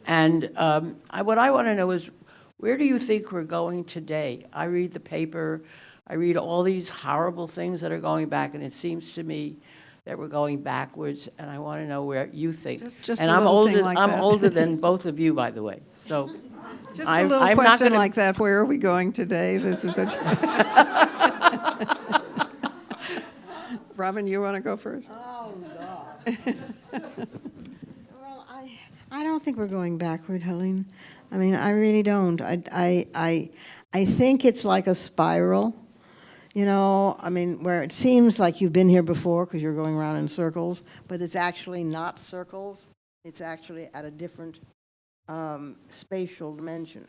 And what I want to know is, where do you think we're going today? I read the paper. I read all these horrible things that are going back, and it seems to me that we're going backwards, and I want to know where you think. Just and a little thing like I'm that. older than both of you, by the way. So Just I'm a little not question gonna- like that, where are we going today? This is a... Robin, you want to go first? Oh, God. Well, I don't think we're going backward, Helene. I mean, I really don't. I think it's like a spiral, where it seems like you've been here before because you're going around in circles, but it's actually not circles. It's actually at a different spatial dimension.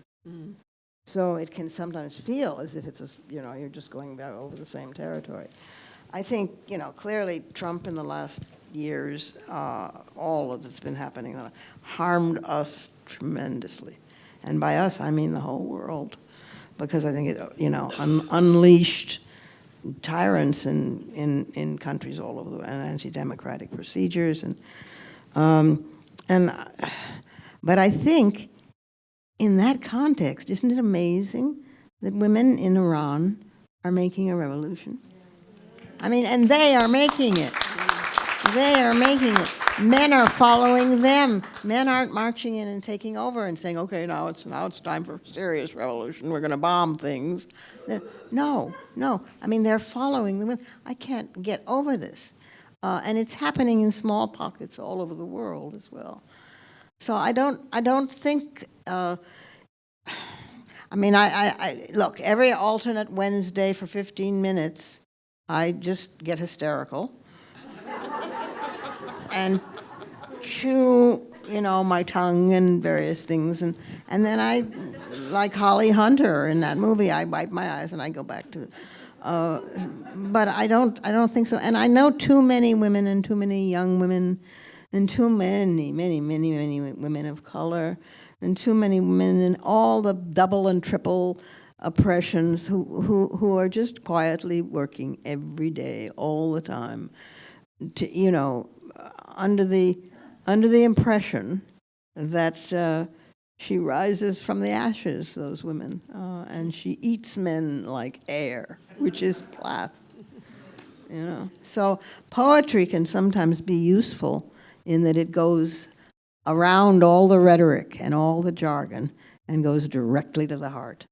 So it can sometimes feel as if it's you're just going back over the same territory. I think, clearly Trump in the last years, all of that's been happening, harmed us tremendously. And by us, I mean the whole world. Because I think it, unleashed tyrants in countries all over the world, and anti-democratic procedures. But I think in that context, isn't it amazing that women in Iran are making a revolution? I mean, and they are making it. They are making it. Men are following them. Men aren't marching in and taking over and saying, okay, now it's time for serious revolution. We're going to bomb things. No. I mean, they're following the women. I can't get over this. And it's happening in small pockets all over the world as well. So I don't think, I look, every alternate Wednesday for 15 minutes, I just get hysterical and chew, my tongue and various things. And then I, like Holly Hunter in that movie, I wipe my eyes and I go back to, but I don't think so. And I know too many women and too many young women and too many women of color and too many women in all the double and triple oppressions who are just quietly working every day, all the time, to, under the under the impression that she rises from the ashes, those women, and she eats men like air, which is Plath. You know, so poetry can sometimes be useful in that it goes around all the rhetoric and all the jargon and goes directly to the heart.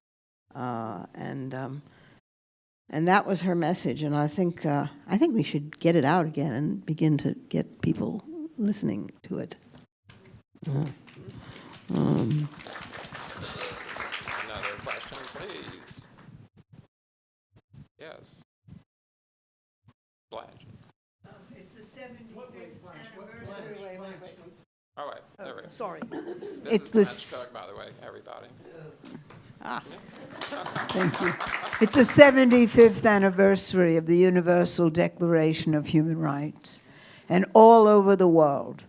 And that was her message, and I think we should get it out again and begin to get people listening to it. Another question, please. Yes. Blanche. It's the 75th anniversary. Oh, wait, there we go. Sorry. This It's is the Blanche Cook, by the way, everybody. Thank you. It's the 75th anniversary of the Universal Declaration of Human Rights. And all over the world,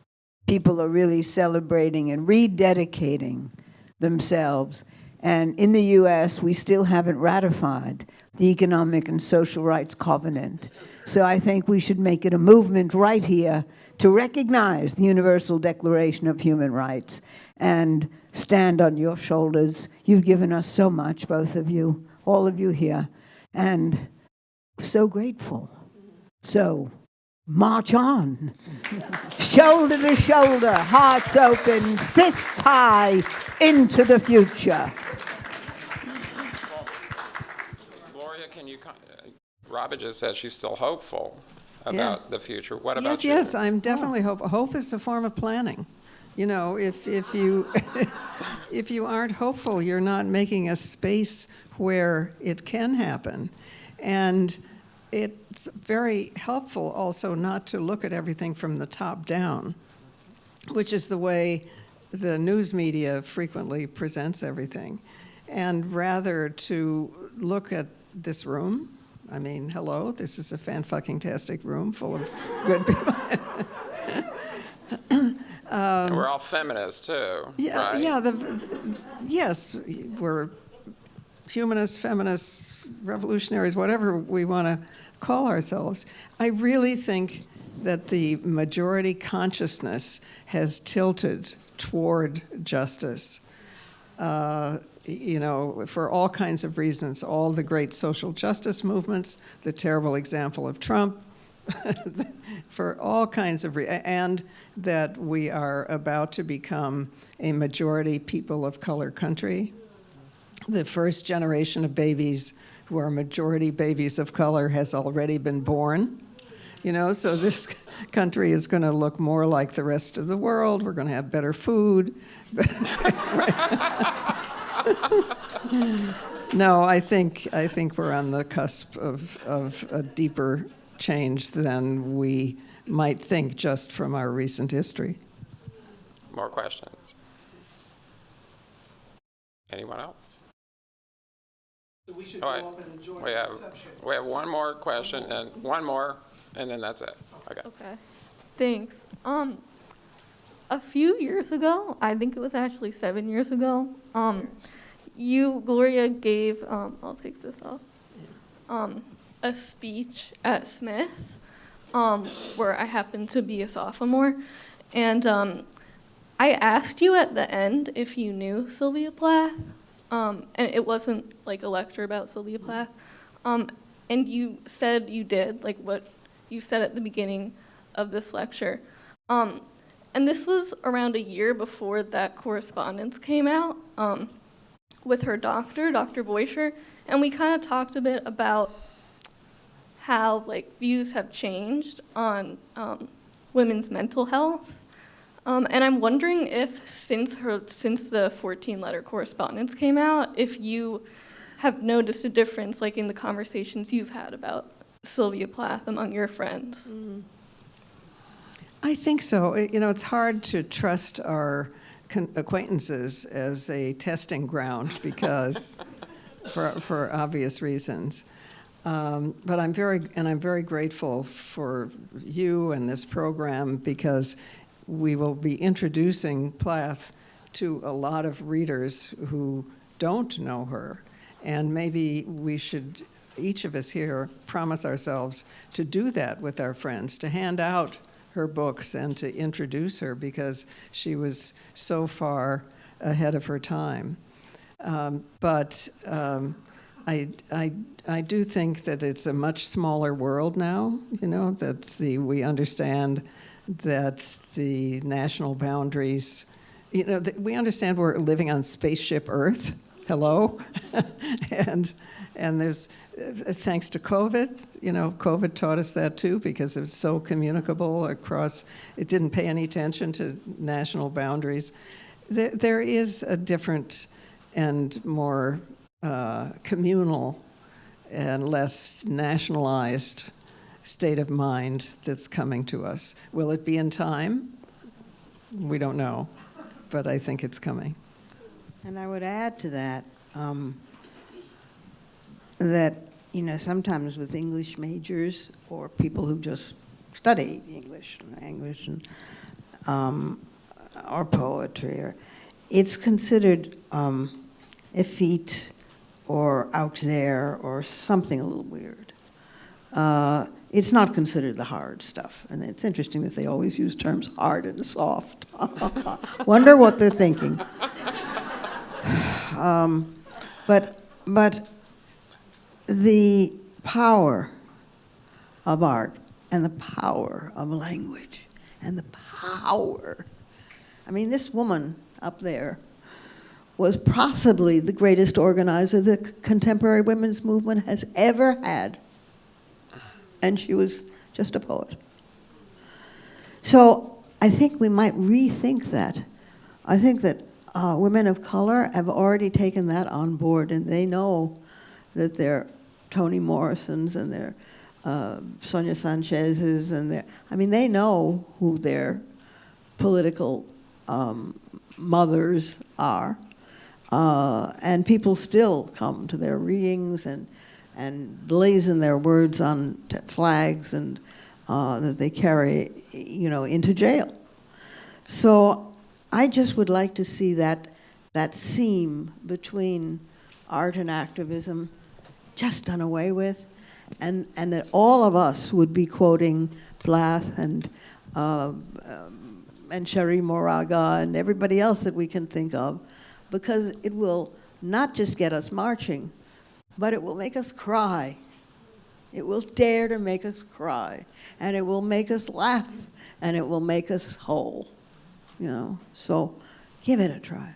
people are really celebrating and rededicating themselves. And in the U.S., we still haven't ratified the Economic and Social Rights Covenant. So I think we should make it a movement right here to recognize the Universal Declaration of Human Rights and stand on your shoulders. You've given us so much, both of you, all of you here, and so grateful. So march on, shoulder to shoulder, hearts open, fists high, into the future. Gloria, can you, Robin just said she's still hopeful about the future. What about you? Yes, I'm definitely hopeful. Hope is a form of planning. You know, if you if you aren't hopeful, you're not making a space where it can happen. And it's very helpful also not to look at everything from the top down, which is the way the news media frequently presents everything, and rather to look at this room. I mean, hello, this is a fan-fucking-tastic room full of good people. And we're all feminists, too, Yeah, right? yeah. Yes, we're humanists, feminists, revolutionaries, whatever we want to call ourselves. I really think that the majority consciousness has tilted toward justice. You know, for all kinds of reasons, all the great social justice movements, the terrible example of Trump, for all kinds of and that we are about to become a majority people of color country. The first generation of babies who are majority babies of color has already been born. You know, so this country is going to look more like the rest of the world. We're going to have better food. No, I think we're on the cusp of a deeper change than we might think just from our recent history. More questions? Anyone else? So we should All go right. up and enjoy We the have reception. one more question and one more, and then that's it. Okay. Okay, thanks. A few years ago, I think it was actually 7 years ago, Gloria, gave, I'll take this off, a speech at Smith, where I happened to be a sophomore, and I asked you at the end if you knew Sylvia Plath, and it wasn't like a lecture about Sylvia Plath, and you said you did, like what you said at the beginning of this lecture. And this was around a year before that correspondence came out with her doctor, Dr. Boischer, and we kind of talked a bit about how like views have changed on women's mental health. And I'm wondering if since the 14-letter correspondence came out, if you have noticed a difference like in the conversations you've had about Sylvia Plath among your friends. I think so. You know, it's hard to trust our acquaintances as a testing ground because, for obvious reasons. But I'm very grateful for you and this program because we will be introducing Plath to a lot of readers who don't know her, and maybe we should, each of us here, promise ourselves to do that with our friends, to hand out her books and to introduce her because she was so far ahead of her time. But I do think that it's a much smaller world now, you know, that we understand that the national boundaries, you know, we understand we're living on spaceship Earth, hello? and there's, thanks to COVID, you know, COVID taught us that too because it's so communicable across, it didn't pay any attention to national boundaries. There is a different and more communal and less nationalized state of mind that's coming to us. Will it be in time? We don't know, but I think it's coming. And I would add to that, that, you know, sometimes with English majors or people who just study English and or poetry, or it's considered effete or out there or something a little weird. It's not considered the hard stuff. And it's interesting that they always use terms hard and soft. Wonder what they're thinking. But the power of art and the power of language and the power. I mean, this woman up there was possibly the greatest organizer the contemporary women's movement has ever had. And she was just a poet. So I think we might rethink that. I think that women of color have already taken that on board, and they know that they're Toni Morrisons and they're Sonia Sanchez's, and they know who their political mothers are. And people still come to their readings and blazon their words on flags and that they carry, you know, into jail. So I just would like to see that seam between art and activism just done away with, and that all of us would be quoting Plath and Cherry Moraga and everybody else that we can think of, because it will not just get us marching, but it will make us cry. It will dare to make us cry, and it will make us laugh, and it will make us whole, you know? So give it a try.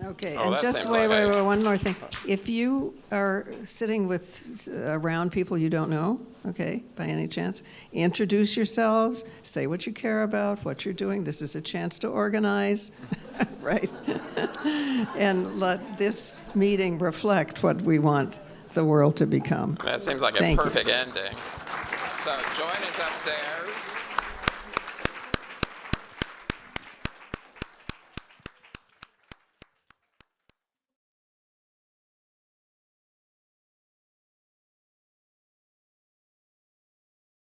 Okay, Oh, and that just seems wait, like one more thing. If you are sitting with around people you don't know, okay, by any chance, introduce yourselves, say what you care about, what you're doing. This is a chance to organize, right? And let this meeting reflect what we want the world to become. That seems like a Thank you. perfect ending. So join us upstairs.